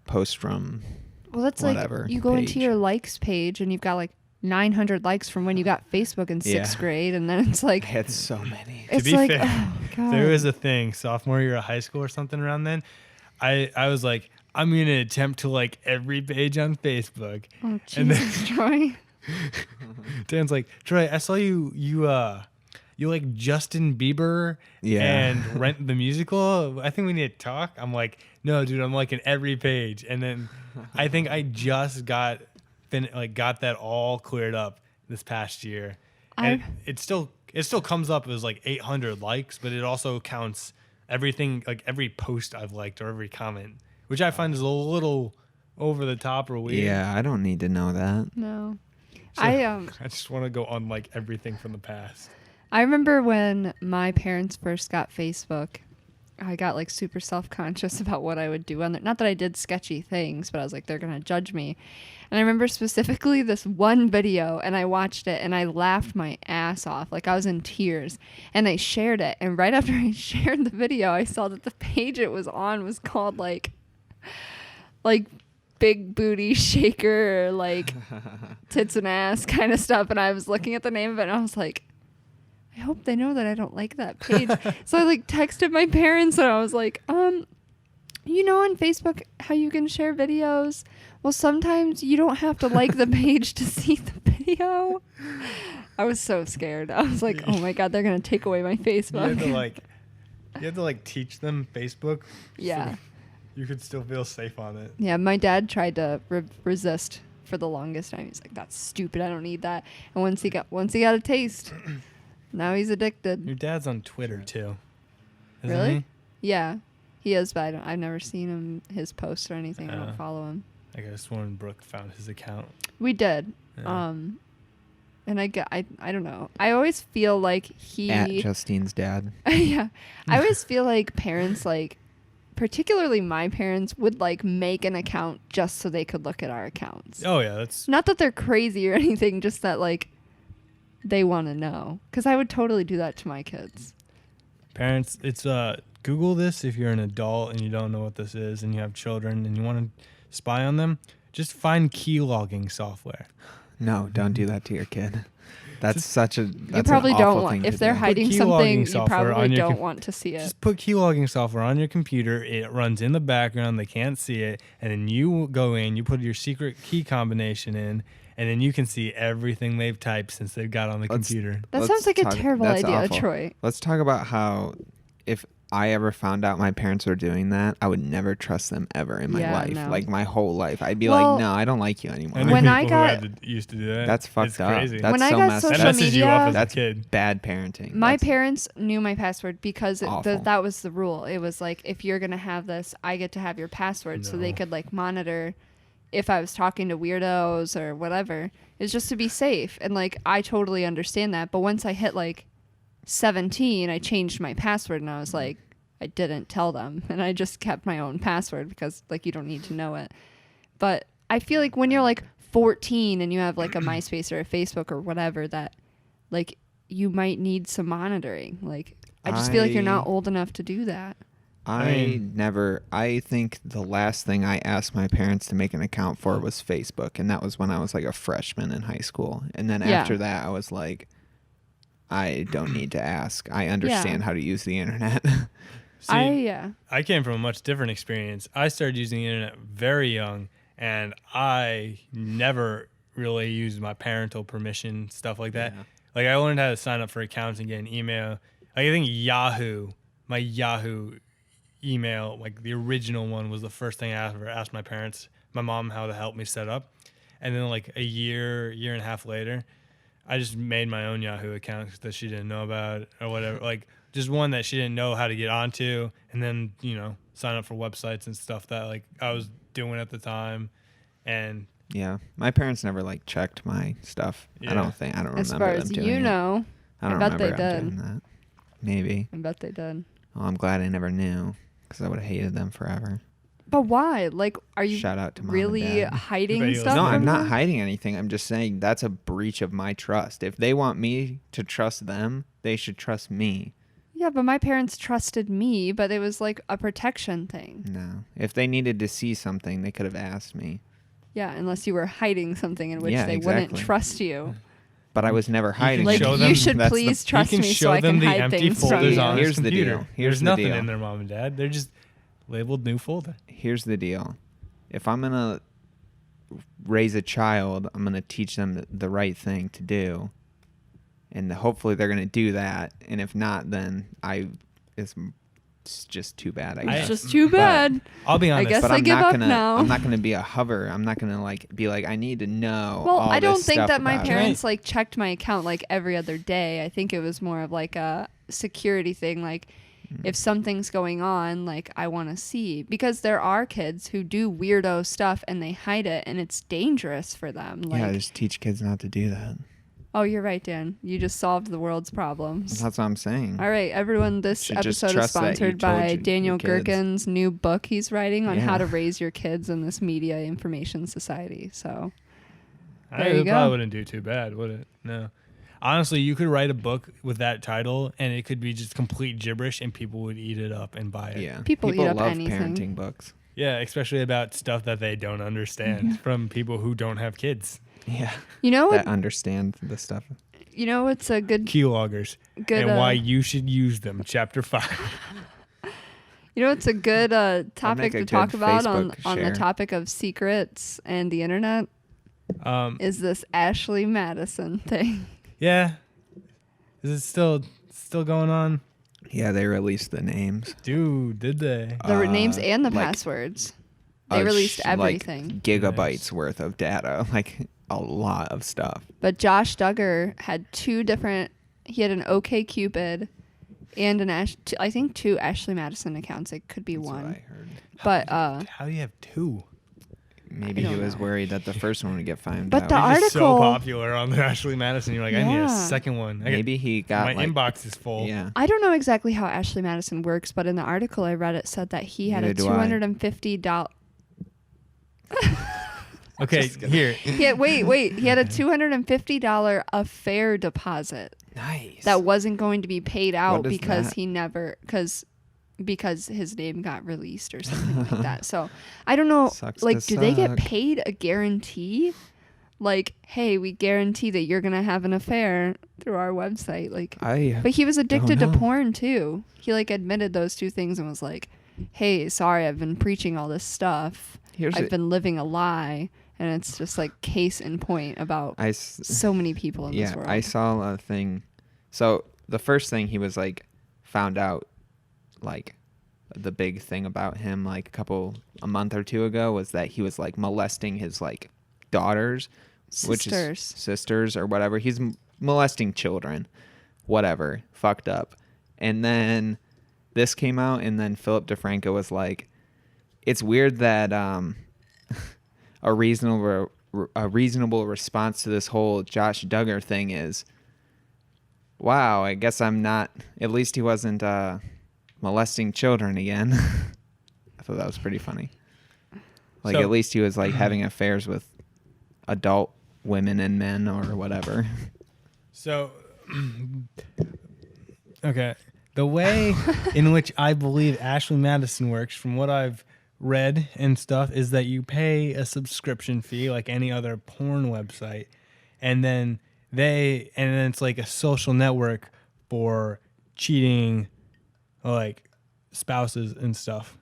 post from Well, that's whatever like you go into page. your likes page and you've got like 900 likes from when you got Facebook in sixth grade, and then it's like I had so many. It's to be like, fair, oh, God. there was a thing sophomore year of high school or something around then. I was like, I'm gonna attempt to like every page on Facebook. Oh, And then Jesus, Troy. Dan's like, Troy, I saw you like Justin Bieber and Rent the Musical. I think we need to talk. I'm like, no, dude, I'm like in every page. And then I think I just got that all cleared up this past year. And it still comes up as like 800 likes, but it also counts everything, like every post I've liked or every comment, which I find is a little over the top or weird. Yeah, I don't need to know that. No. So I just want to go on like everything from the past. I remember when my parents first got Facebook, I got like super self-conscious about what I would do on there. Not that I did sketchy things, but I was like, they're going to judge me. And I remember specifically this one video, and I watched it and I laughed my ass off. Like I was in tears, and I shared it. And right after I shared the video, I saw that the page it was on was called like big booty shaker, or like tits and ass kind of stuff. And I was looking at the name of it and I was like, I hope they know that I don't like that page. So I like texted my parents and I was like, you know on Facebook how you can share videos? Well, sometimes you don't have to like the page to see the video. I was so scared. I was like, oh my God, they're going to take away my Facebook. You have to teach them Facebook. Yeah. So you could still feel safe on it. Yeah, my dad tried to resist for the longest time. He's like, that's stupid. I don't need that. And once he got a taste, now he's addicted. Your dad's on Twitter too. Isn't Really? He? Yeah, he is, but I've never seen his posts or anything. I don't follow him. I guess when Brooke found his account. We did. Yeah. And I don't know. I always feel like At Justine's dad. Yeah. I always feel like parents, like, particularly my parents, would like make an account just so they could look at our accounts. Oh yeah, that's not that they're crazy or anything, just that like they want to know. Because I would totally do that to my kids. Parents, it's Google this if you're an adult and you don't know what this is and you have children and you want to spy on them. Just find keylogging software. No, don't do that to your kid. That's you probably don't want, if they're hiding something, you probably don't want to see it. Just put keylogging software on your computer. It runs in the background. They can't see it. And then you go in, you put your secret key combination in, and then you can see everything they've typed since they've got on the computer. That sounds like a terrible idea, awful. Troy. Let's talk about how if I ever found out my parents were doing that, I would never trust them ever in my life. No. Like my whole life. I'd be like, no, I don't like you anymore. When I used to do that. That's fucked up. Crazy. That's when I got social media, that's bad parenting. My parents knew my password because that was the rule. It was like, if you're going to have this, I get to have your password. So they could like monitor if I was talking to weirdos or whatever. It's just to be safe. And like, I totally understand that. But once I hit like 17, I changed my password and I was like, I didn't tell them, and I just kept my own password because like you don't need to know it. But I feel like when you're like 14 and you have like a MySpace or a Facebook or whatever, that like you might need some monitoring. Like I just feel like you're not old enough to do that. I think the last thing I asked my parents to make an account for was Facebook, and that was when I was like a freshman in high school. And then after that, I was like, I don't need to ask. I understand how to use the internet. See, I came from a much different experience. I started using the internet very young, and I never really used my parental permission, stuff like that. Yeah. Like I learned how to sign up for accounts and get an email I think my Yahoo email, like the original one, was the first thing I ever asked my mom how to help me set up. And then like a year and a half later, I just made my own Yahoo account that she didn't know about or whatever. Like just one that she didn't know how to get onto, and then, sign up for websites and stuff that like I was doing at the time. And Yeah, my parents never like checked my stuff. Yeah. I don't remember As far them as doing you it. know, I don't I bet remember they them did. doing that. Maybe. I bet they did. Well, I'm glad I never knew, because I would have hated them forever. But why? Like, are you Shout out to Mom really and Dad. hiding But stuff? No, from I'm not them? hiding anything. I'm just saying that's a breach of my trust. If they want me to trust them, they should trust me. Yeah, but my parents trusted me, but it was like a protection thing. No. If they needed to see something, they could have asked me. Yeah, unless you were hiding something in which Yeah, they wouldn't exactly. trust you. But I was never hiding. Like, show anything. you them- should That's the- please You trust can me show so I them can the hide empty things from folders you. on Here's his the computer. deal. Here's There's the nothing deal. in there, Mom and Dad. They're just labeled new folder. Here's the deal. If I'm going to raise a child, I'm going to teach them the right thing to do. And hopefully they're going to do that. And if not, then it's just too bad, I guess. It's just too But- bad. I'll be honest. guess But I I'm give not up gonna. now. I'm not gonna be a hover. I'm not gonna like be like I need to know. Well, all I don't this think stuff that my about it. parents like checked my account like every other day. I think it was more of like a security thing. Like if something's going on, like I want to see, because there are kids who do weirdo stuff and they hide it and it's dangerous for them. Like, Yeah, just teach kids not to do that. oh, you're right, Dan. You just solved the world's problems. That's what I'm saying. All right, everyone, this Should just episode is trust that you sponsored told by your Daniel kids. Gherkin's new book he's writing on how Yeah. to raise your kids in this media information society. So I there you go. probably wouldn't do too bad, would it? No. Honestly, you could write a book with that title, and it could be just complete gibberish, and people would eat it up and buy it. Yeah, People eat up love anything. parenting books. Yeah, especially about stuff that they don't understand from people who don't have kids. Yeah, you know that what? understand the stuff. You know what's a good Keyloggers good and why you should use them. Chapter 5. You know, it's a good topic make a to good talk about on Facebook the share. topic of secrets and the internet is this Ashley Madison thing. Yeah. Is it still going on? Yeah, they released the names. Dude, did they? The names and the like, passwords. They a released like everything. gigabytes Nice. worth of data, like a lot of stuff. But Josh Duggar had he had an OkCupid and I think two Ashley Madison accounts. It could be That's what one. I heard. But How do you have two? Maybe I he don't was know. worried that the first one would get found But out. the You're just so article- popular on the Ashley Madison. You're like, I need a Yeah. second one. Maybe he got my like, inbox is full. Yeah. I don't know exactly how Ashley Madison works, but in the article I read, it said that he had Neither a do I. $250. Okay, Just kidding. here. He had, wait. He had a $250 affair deposit Nice. that wasn't going to be paid out does because that- he never because his name got released or something like that. So I don't know. Sucks Like, to do they get suck. paid a guarantee? Like, hey, we guarantee that you're gonna have an affair through our website. Like, but he was addicted to know. porn too. He like admitted those two things and was like, hey, sorry, I've been preaching all this stuff. I've been living a lie. And it's just like case in point about so many people in this world. I saw a thing. So the first thing he was like found out, like the big thing about him like a month or two ago was that he was like molesting his like daughters, which is sisters or whatever. He's molesting children, whatever, fucked up. And then this came out, and then Philip DeFranco was like, it's weird that a reasonable response to this whole Josh Duggar thing is, wow, I guess I'm not, at least he wasn't molesting children again. I thought that was pretty funny. Like, So- at least he was like having affairs with adult women and men or whatever. So, okay. The way in which I believe Ashley Madison works, from what I've read and stuff, is that you pay a subscription fee like any other porn website, and then it's like a social network for cheating, like spouses and stuff.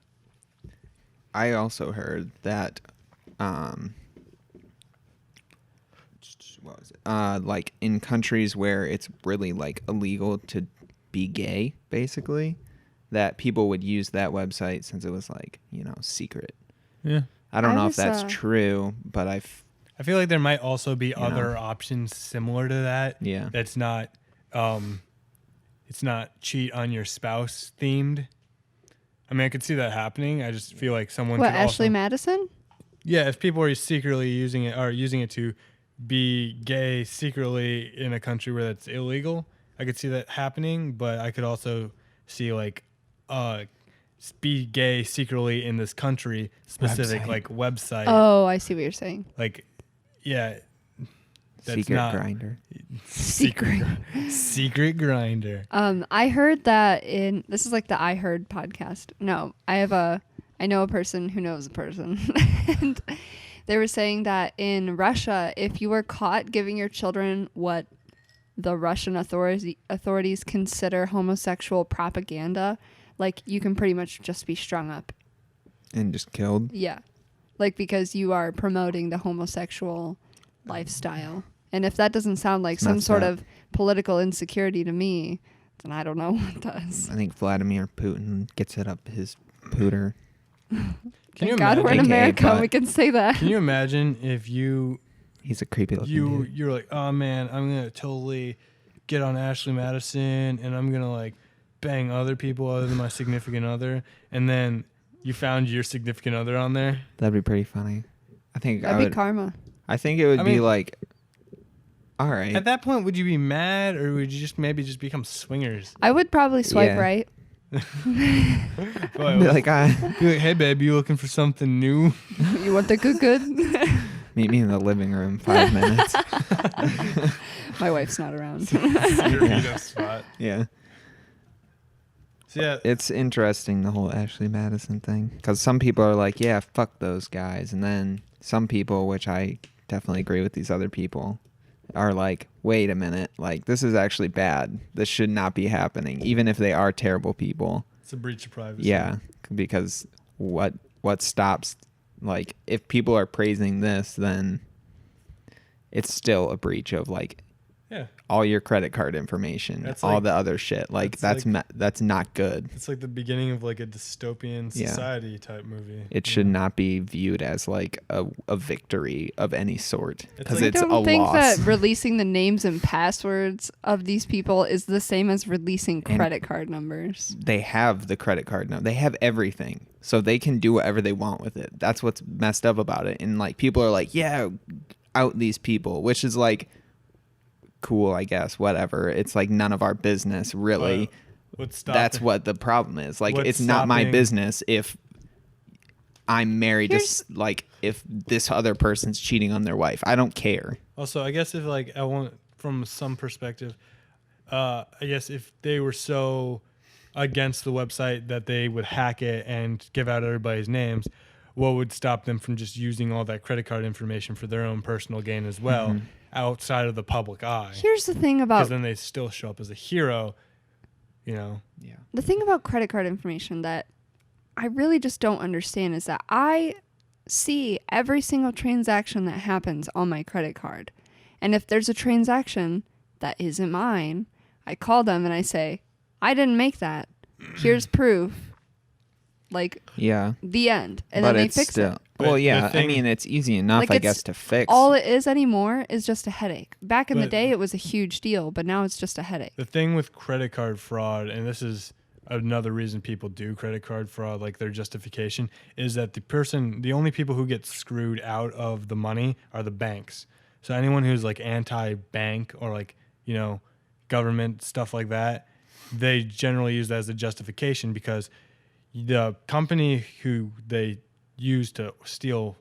I also heard that, what was it? Like in countries where it's really like illegal to be gay, basically, that people would use that website since it was like, secret. Yeah. I don't know if was, that's true, but I feel like there might also be other know. options similar to that. Yeah. That's not it's not cheat on your spouse themed. I mean, I could see that happening. I just feel like someone What, could Ashley also, Madison? yeah, if people are secretly using it or using it to be gay secretly in a country where that's illegal, I could see that happening, but I could also see like be gay secretly in this country specific Website. like website. Oh, I see what you're saying. Like, yeah, that's secret not grinder. secret grinder. I heard that this is like the I Heard podcast. No, I know a person who knows a person. And they were saying that in Russia, if you were caught giving your children what the Russian authorities consider homosexual propaganda, like you can pretty much just be strung up. And just killed. Yeah. Like because you are promoting the homosexual lifestyle. And if that doesn't sound like some sort of political insecurity to me, then I don't know what does. I think Vladimir Putin gets it up his pooter. Thank God we're in America. We can say that. Can you imagine if he's a creepy looking dude. You're like, oh man, I'm gonna totally get on Ashley Madison and I'm gonna like bang other people other than my significant other, and then you found your significant other on there? That'd be pretty funny. I think That'd be karma. I think it would be like, all right. At that point, would you be mad or would you just maybe just become swingers? I would probably swipe right. Be like, hey babe, you looking for something new? You want the good? Meet me in the living room, 5 minutes. My wife's not around. Your meetup spot. Yeah. So yeah, it's interesting, the whole Ashley Madison thing, because some people are like, yeah, fuck those guys, and then some people, which I definitely agree with these other people, are like, wait a minute, like this is actually bad. This should not be happening, even if they are terrible people. It's a breach of privacy. Yeah, because what stops, like if people are praising this, then it's still a breach of like all your credit card information, that's all like, the other shit. Like that's not good. It's like the beginning of like a dystopian society type movie. It should not be viewed as like a victory of any sort, because it's a loss. I don't think that releasing the names and passwords of these people is the same as releasing credit card numbers. They have the credit card number. They have everything. So they can do whatever they want with it. That's what's messed up about it. And like people are like, yeah, out these people, which is like cool, I guess, whatever. It's like none of our business, really. That's what the problem is. Like it's not my business if I'm married to, like, if this other person's cheating on their wife. I don't care. Also, I guess if like I want from some perspective, I guess if they were so against the website that they would hack it and give out everybody's names, what would stop them from just using all that credit card information for their own personal gain as well, outside of the public eye? Here's the thing about... Because then they still show up as a hero, you know? Yeah. The thing about credit card information that I really just don't understand is that I see every single transaction that happens on my credit card. And if there's a transaction that isn't mine, I call them and I say, I didn't make that. Here's proof. Like, the end. And but then they it's fix still, it. well, yeah, I mean, it's easy enough, like, I guess, to fix. All it is anymore is just a headache. Back in the day, it was a huge deal, but now it's just a headache. The thing with credit card fraud, and this is another reason people do credit card fraud, like their justification, is that the only people who get screwed out of the money are the banks. So anyone who's like anti-bank or like, you know, government, stuff like that, they generally use that as a justification because the company who they use to steal,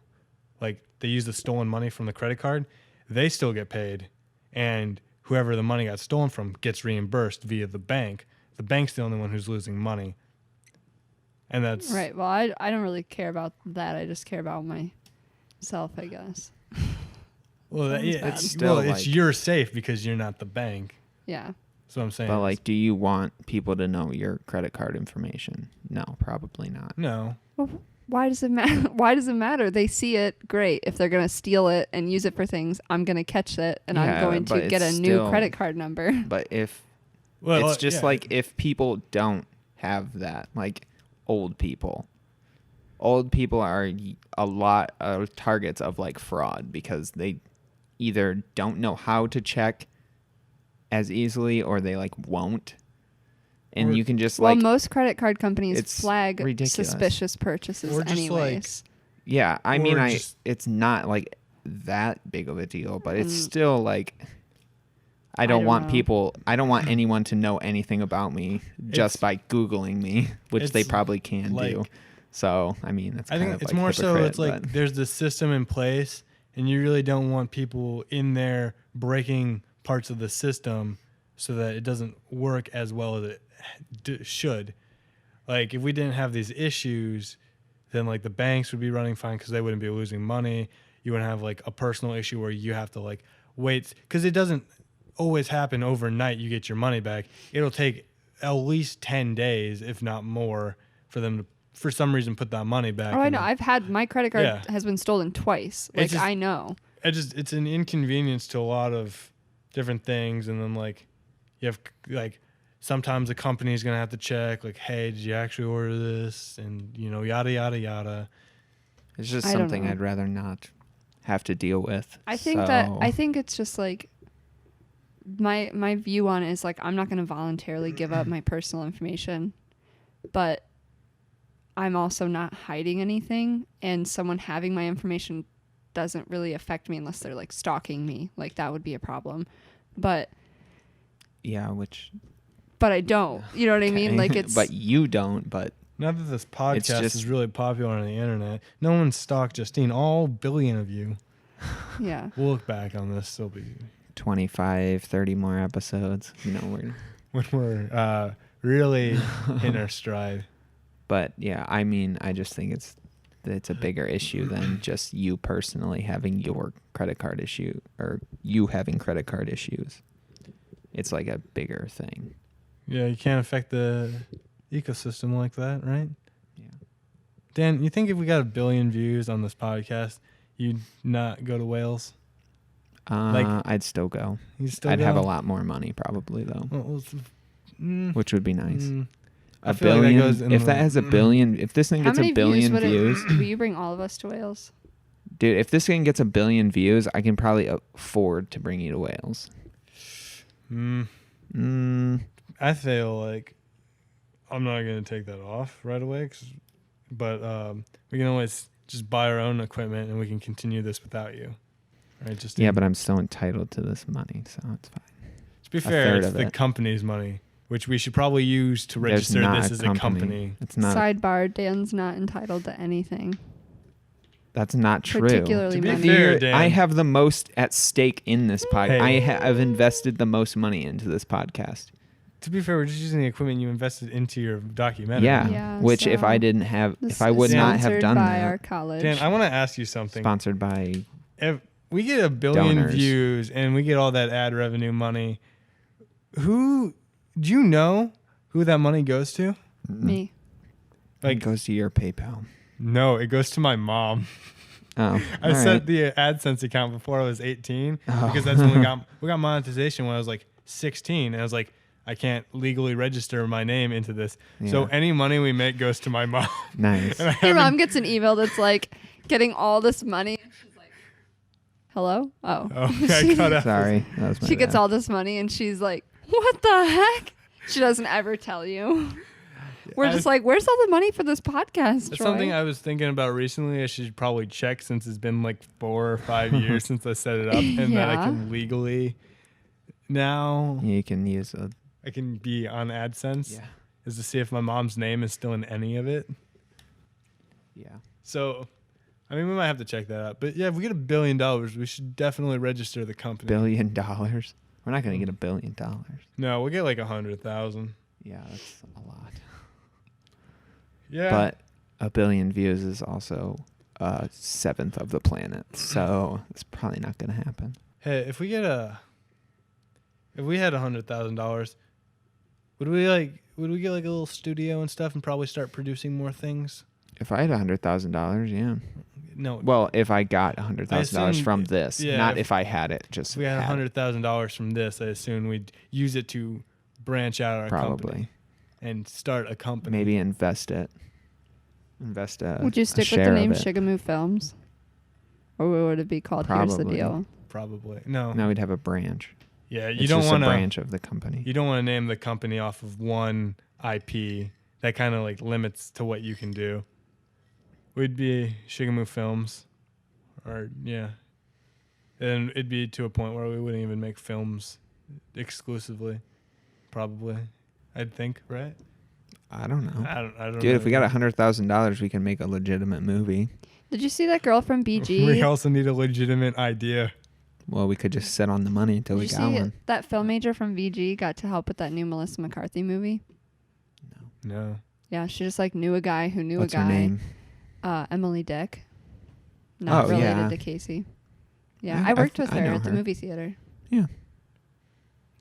like they use the stolen money from the credit card, they still get paid. And whoever the money got stolen from gets reimbursed via the bank. The bank's the only one who's losing money. And that's... Right. Well, I don't really care about that. I just care about myself, I guess. Well, it's you're safe because you're not the bank. Yeah. That's what I'm saying. But like, do you want people to know your credit card information? No, probably not. No. Well, why does it matter? Why does it matter? They see it, great. If they're going to steal it and use it for things, I'm going to catch it and I'm going to get a new credit card number. But if It's just yeah. like if people don't have that, like old people are a lot of targets of like fraud because they either don't know how to check as easily or they like won't. And you can just well, like, most credit card companies it's flag ridiculous. suspicious purchases Or just, anyways. yeah, I Or mean, just- it's not like that big of a deal, but it's still like, I don't don't want know. I don't want anyone to know anything about me just It's- by Googling me, which they it's probably can like- do. So, I mean, it's I kind think of it's like more so hypocrite, it's like but there's this system in place and you really don't want people in there breaking parts of the system so that it doesn't work as well as it should. Like if we didn't have these issues, then like the banks would be running fine because they wouldn't be losing money. You wouldn't have like a personal issue where you have to like wait because it doesn't always happen overnight. You get your money back. It'll take at least 10 days, if not more, for them to, for some reason, put that money back. Oh, I and know. then- I've had my credit card Yeah. has been stolen twice. Like, just- I know. it's an inconvenience to a lot of different things, and then like you have like sometimes the company is gonna have to check like, hey, did you actually order this, and you know, yada yada yada. it's just I don't something know. I'd rather not have to deal with. I think it's just like my view on it is like I'm not going to voluntarily give up my personal information, but I'm also not hiding anything, and someone having my information doesn't really affect me unless they're like stalking me. Like that would be a problem. But Yeah, which I don't. You know what I mean? Like it's but you don't, but Not that this podcast just- is really popular on the internet. No one stalked Justine. All billion of you. yeah. We'll look back on this. It'll be 25, 30 more episodes, you know, when we're really in our stride. but yeah, I mean, I just think it's a bigger issue than just you personally having your credit card issue or you having credit card issues. It's like a bigger thing. Yeah, you can't affect the ecosystem like that, right? Yeah. Dan, you think if we got 1 billion views on this podcast, you'd not go to Wales? I'd still go. You still I'd go? have a lot more money probably though, Well, which would be nice. I A feel like that billion. goes in If the- that has a billion, if this thing How gets many a billion views would views, will you bring all of us to Wales? dude, if this thing gets 1 billion views, I can probably afford to bring you to Wales. I feel like I'm not going to take that off right away, but we can always just buy our own equipment and we can continue this without you. Right? Just Yeah, but I'm still entitled to this money, so it's fine. to be a fair, third it's of the it. company's money, which we should probably use to There's register not this as a company. It's not. Sidebar: Dan's not entitled to anything. That's not true. Particularly To be money. fair, Dan, I have the most at stake in this podcast. Hey. I have invested the most money into this podcast. to be fair, we're just using the equipment you invested into your documentary. Yeah. Yeah, Which if so I didn't have, This if I would is not have sponsored done by that, our college. Dan, I want to ask you something. sponsored by If we get 1 billion Donors. views and we get all that ad revenue money, who do you know who that money goes to? Me. it Like, goes to your PayPal. no, it goes to my mom. Oh, I all set right. the AdSense account before I was 18 Oh. because that's when we got monetization when I was like 16, and I was like, I can't legally register my name into this. So Yeah. any money we make goes to my mom. Nice. And I Your haven't- mom gets an email that's like getting all this money. And she's like, "Hello? Oh." Oh, I cut out. Sorry, that was my She gets bad. all this money and she's like, "What the heck?" She doesn't ever tell you. We're just like, "Where's all the money for this podcast?" That's Troy? something I was thinking about recently. I should probably check since it's been like 4 or 5 years since I set it up, and that I Yeah. can legally now You can use a I can be on AdSense. yeah. Is to see if my mom's name is still in any of it. Yeah. So, I mean, we might have to check that out. But yeah, if we get $1 billion, we should definitely register the company. $1 billion. We're not gonna get $1 billion. No, we'll get like 100,000. Yeah, that's a lot. Yeah. But 1 billion views is also a seventh of the planet, so it's probably not gonna happen. hey, if we had $100,000, would we get like a little studio and stuff and probably start producing more things? If I had $100,000, yeah. No. Well, if I got $100,000 assume- from this, yeah, not if- if I had it, just If we had had it. $100,000 from this, I assume we'd use it to branch out our Probably. company and start a company. Maybe invest it. Invest a Would you stick with the share name of it. Shigimoofilms? Or would it be called Here's the Probably. Deal? Probably. No. Now we'd have a branch. Yeah, you It's don't just want a to branch of the company. You don't want to name the company off of one IP. That kind of like limits to what you can do. We'd be Shigimoofilms, or yeah, and it'd be to a point where we wouldn't even make films exclusively. Probably, I'd think, right? I don't know. I don't. Dude, if we know. got $100,000, we can make a legitimate movie. Did you see that girl from BG? We also need a legitimate idea. Well, we could just sit on the money until Did we you got see one. that film major from VG got to help with that new Melissa McCarthy movie? No. Yeah, she just like knew a guy who knew What's a guy. her name? Emily Dick. Not Oh, related yeah. to Casey. Yeah, Yeah, I worked with I her know at the her. movie theater. Yeah.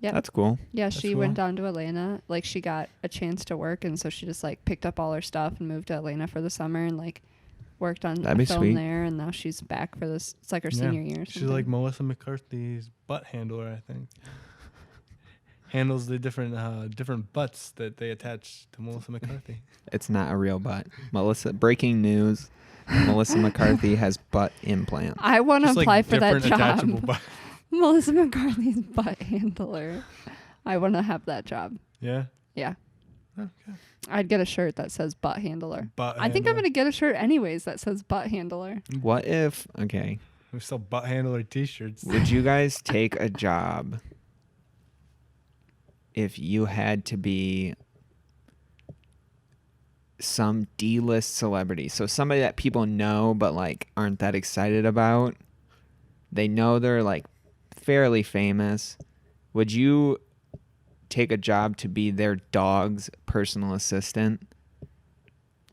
Yep. That's cool. Yeah, That's she cool. went down to Atlanta. Like, she got a chance to work, and so she just like picked up all her stuff and moved to Atlanta for the summer and like worked on That'd a be film sweet. there. And now she's back for this. It's like her Yeah. senior year. Or She's something. like Melissa McCarthy's butt handler, I think. Handles the different butts that they attach to Melissa McCarthy. It's not a real butt. Breaking news. Melissa McCarthy has butt implant. I want to Just, like, apply for that different attachable job. butt. Melissa McCarthy's butt handler. I want to have that job. Yeah. Yeah. Okay. I'd get a shirt that says butt handler. Butt I think I'm handler. going to get a shirt anyways that says butt handler. What if, okay, We sell butt handler T-shirts. would you guys take a job if you had to be some D-list celebrity? So somebody that people know but like aren't that excited about. They know they're like fairly famous. Would you take a job to be their dog's personal assistant?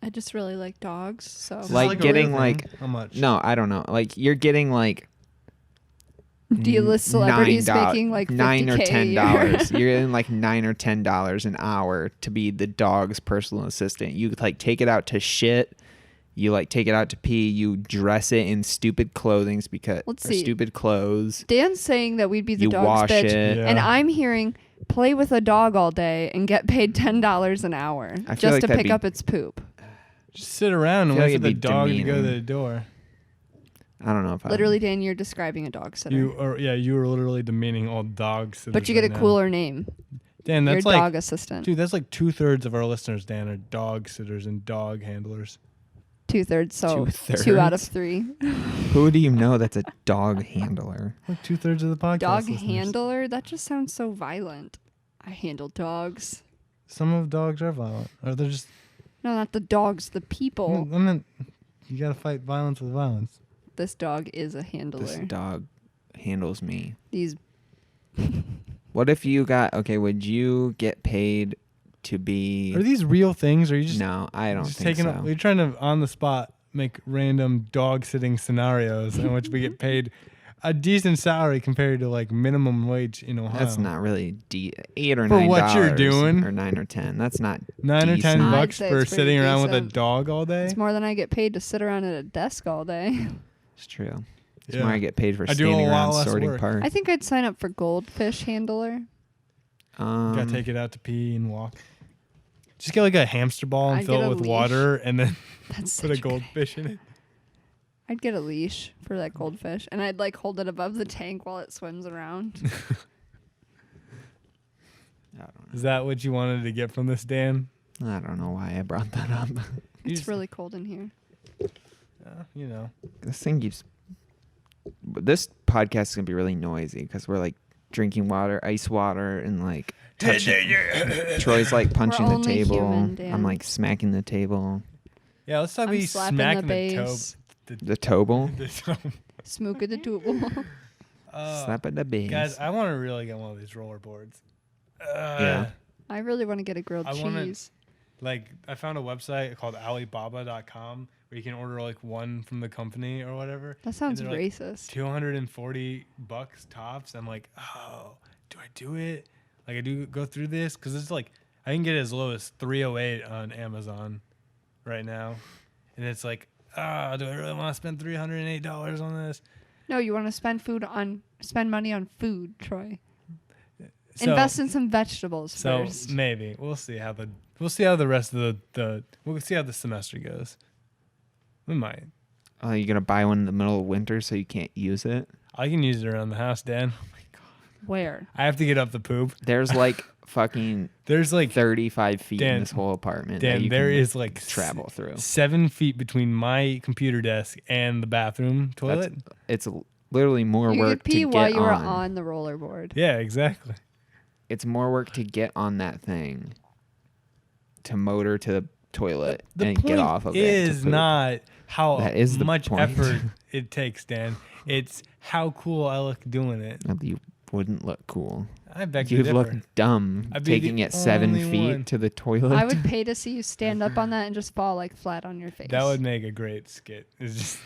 I just really like dogs, so Is this Like a real getting, thing? like- how much? No, I don't know. Like you're getting like D-list celebrities $9 making like $9 or $50K a year. $10. You're getting like $9 or $10 an hour to be the dog's personal assistant. You like take it out to shit. You like take it out to pee. You dress it in stupid clothing Let's see. stupid clothes. Dan's saying that we'd be the You dog's wash bitch, it. Yeah. and I'm hearing play with a dog all day and get paid $10 an hour I feel just like to that'd pick be- up its poop. Just sit around and I feel wait like for it'd the be dog to go to demeaning. the door. I don't know if Literally, Dan, you're describing a dog sitter, You were literally demeaning all dogs. but you get a cooler name. Dan, You're that's dog like, assistant. dude, that's like 2/3 of our listeners, Dan, are dog sitters and dog handlers. 2/3, so 2/3? 2 out of 3. who do you know that's a dog handler? Like 2/3 of the podcast. Dog listeners. handler? That just sounds so violent. I handle dogs. Some of dogs are violent, or they're just. No, not the dogs, the people. I mean, you gotta fight violence with violence. This dog is a handler. This dog handles me. These What if you got would you get paid to be Are these real things, or are you just No, I don't just think taking so. You're trying to on the spot make random dog sitting scenarios in which we get paid a decent salary compared to like minimum wage in Ohio. That's not really $8 or For $9 what you're doing? or 9 or 10. That's not 9 or 10 decent. I'd bucks say for it's pretty sitting around with a decent. dog all day. It's more than I get paid to sit around at a desk all day. It's true. It's Yeah. more I get paid for I do a standing lot around less sorting work. parts. I think I'd sign up for goldfish handler. Gotta take it out to pee and walk. Just get like a hamster ball and I'd fill get it a with leash. water and then That's put a such good- goldfish in it. I'd get a leash for that goldfish, and I'd like hold it above the tank while it swims around. Is that what you wanted to get from this, Dan? I don't know why I brought that up. It's really cold in here. You know. This thing keeps. This podcast is gonna be really noisy because we're like drinking water, ice water, and like touching. Troy's like punching the only table. human, Dan. I'm like smacking the table. Yeah, let's talk I'm about slapping smacking the the toe. bass. The table. Smoke at the tube. Slap at the base. Guys, I want to really get one of these roller boards. Yeah. I really want to get a grilled I wanna- cheese. Like, I found a website called Alibaba.com where you can order like one from the company or whatever. That sounds they're, like, racist. $240 tops. I'm like, oh, do I do it? Like, I do go through this because it's like I can get it as low as $308 on Amazon right now, and it's like, do I really want to spend $308 on this? No, you want to spend money on food, Troy. Invest in some vegetables So first. maybe we'll see how the rest of we'll see how the semester goes. We might. Oh, you're gonna buy one in the middle of winter so you can't use it? I can use it around the house, Dan. Where? I have to get up the poop. There's like fucking There's like 35 feet Dan, in this whole apartment. that Dan, you there can is like travel through. 7 feet between my computer desk and the bathroom toilet. It's literally more You work could pee to while get you were on. on the rollerboard. Yeah, exactly. It's more work to get on that thing, to motor to the toilet The and point get off of it. is to poop. not how That is the much point. effort it takes, Dan. It's how cool I look doing it. You wouldn't look cool. I beg to You'd differ. look dumb I'd be taking the it 7 only feet one. to the toilet. I would pay to see you stand up on that and just fall like flat on your face. That would make a great skit. It's just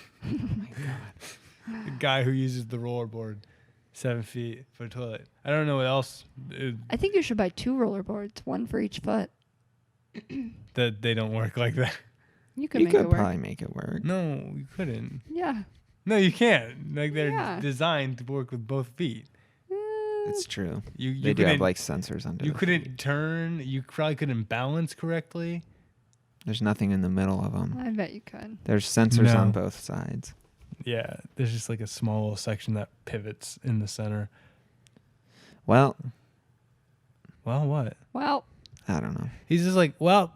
the guy who uses the rollerboard 7 feet for a toilet. I don't know what else I think you should buy 2 rollerboards, one for each foot. that they don't work like that. You could You make could it work. probably make it work. No, you couldn't. Yeah. No, you can't. Like they're Yeah. designed to work with both feet. It's true. You They do have couldn't- like sensors under. You the couldn't feet. turn. You probably couldn't balance correctly. There's nothing in the middle of them. I bet you could. There's sensors No. on both sides. Yeah, there's just like a small little section that pivots in the center. Well, Well, what? Well, I don't know. He's just like, well,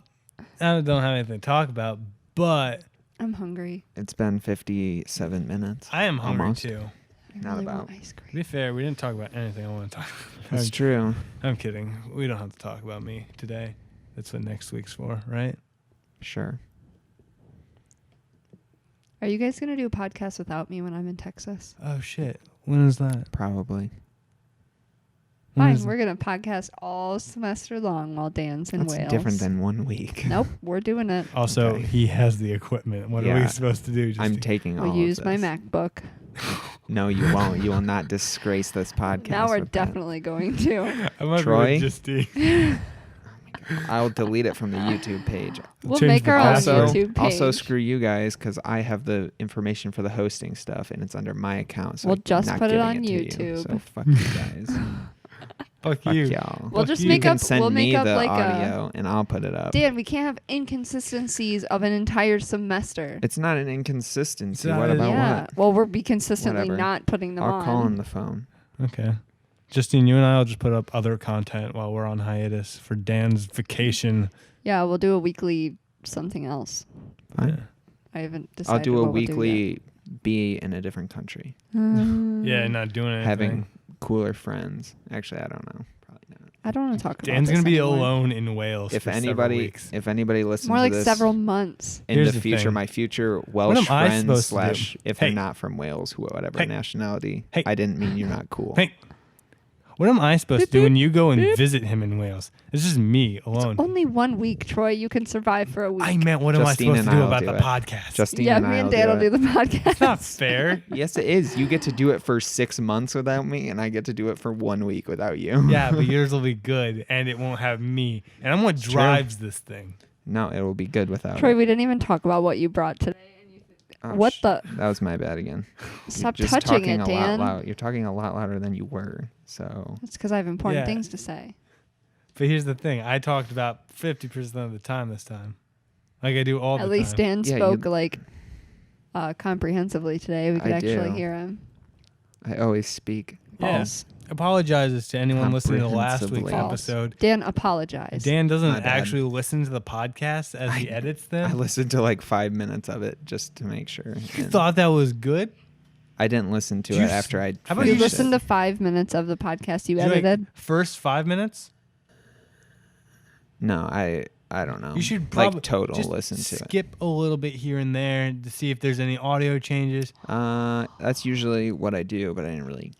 I don't have anything to talk about, but I'm hungry. It's been 57 minutes. I am hungry Almost. too. I Not really about. want ice To cream. be fair, we didn't talk about anything I want to talk about. That's true. I'm kidding. We don't have to talk about me today. That's what next week's for, right? Sure. Are you guys gonna do a podcast without me when I'm in Texas? Oh shit! When is that? Probably. When Fine, is- we're gonna podcast all semester long while Dan's in That's Wales. different than 1 week. Nope, we're doing it. Also, Okay. he has the equipment. What are Yeah. we supposed to do? I'm Justine? taking all We'll of use my this. MacBook. No, you won't. You will not disgrace this podcast. Now we're with that. definitely going to. I'm not Troy? really Justine. I'll delete it from the YouTube page. We'll change make the our own Also, YouTube page. also screw you guys because I have the information for the hosting stuff and it's under my account. So We'll I'm just not put it giving on to you. YouTube. So fuck you guys. Fuck Fuck you. y'all. We'll Fuck just you. make You can up. send We'll me make up the like audio and I'll put it up. Dan, we can't have inconsistencies of an entire semester. It's not an inconsistency. It's What not- about yeah. what? Well, we'll be consistently Whatever. not putting them I'll on. call on the phone. Okay. Justine, you and I will just put up other content while we're on hiatus for Dan's vacation. Yeah, we'll do a weekly something else. Fine. Yeah. I haven't decided. I'll do a what we'll do weekly be in a different country. yet. Yeah, not doing anything. Having cooler friends. Actually, I don't know. Probably not. I don't want to talk about Dan's this gonna be anymore. alone in Wales If for several anybody, weeks. if anybody listens More to like this several months. in Here's the the future, thing. my future What Welsh am I friends supposed to do? / if Hey. they're not from Wales, whatever Hey. nationality, Hey. I didn't mean you're not cool. Hey, what am I supposed to do when you go and visit him in Wales? It's just me alone. Only 1 week, Troy. You can survive for a week. I meant, what am I Justine supposed to and do I'll about do the it. podcast? Justine yeah, and me I'll and Dan will do it. the podcast. It's not fair. Yes, it is. You get to do it for 6 months without me, and I get to do it for 1 week without you. Yeah, but yours will be good, and it won't have me. And I'm what true. drives this thing. No, it will be good without Troy, it. we didn't even talk about what you brought today. Oh, what the? That was my bad again. Stop You're just touching talking it, a Dan. lot loud. You're talking a lot louder than you were. So It's because I have important Yeah. things to say. But here's the thing. I talked about 50% of the time this time. Like I do all the At time. least Dan Yeah, spoke like comprehensively today. We could I actually do. hear him. I always speak. Yeah. False. Apologizes to anyone listening to last week's Comprehensively. False. episode. Dan apologized. Dan doesn't My bad. actually listen to the podcast as he edits them. I listened to like 5 minutes of it just to make sure. You and thought that was good? I didn't listen to Did you it after I. how about you you listened to 5 minutes of the podcast you Did you, like, edited? first 5 minutes? No, I don't know. You should probably like total just listen to it. skip a little bit here and there to see if there's any audio changes. That's usually what I do, but I didn't really.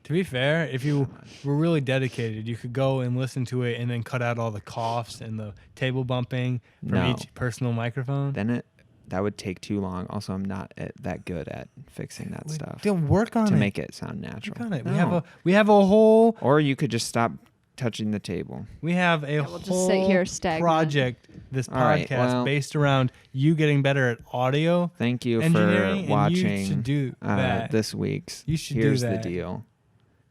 To be fair, if you were really dedicated, you could go and listen to it and then cut out all the coughs and the table bumping from No. each personal microphone. Then that would take too long. Also, I'm not that good at fixing that stuff Then work on to it. make it sound natural. Work on it. No. We have a whole Or you could just stop touching the table. we have a we'll just whole sit here stagnant. project this All right, podcast well- based around you getting better at audio. Thank you Engineering, for and you watching should do that. this week's. You should do Here's that. the deal.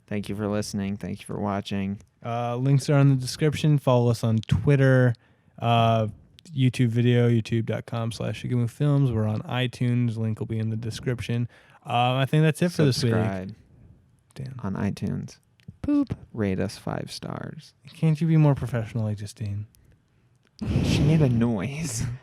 Thank you for listening. Thank you for watching. Links are in the description. Follow us on Twitter, YouTube video, youtube.com/shigimoofilms. We're on iTunes. Link will be in the description. I think that's it for this week. Subscribe Damn. on iTunes. Poop. Rate us 5 stars. Can't you be more professional like Justine? She made a noise.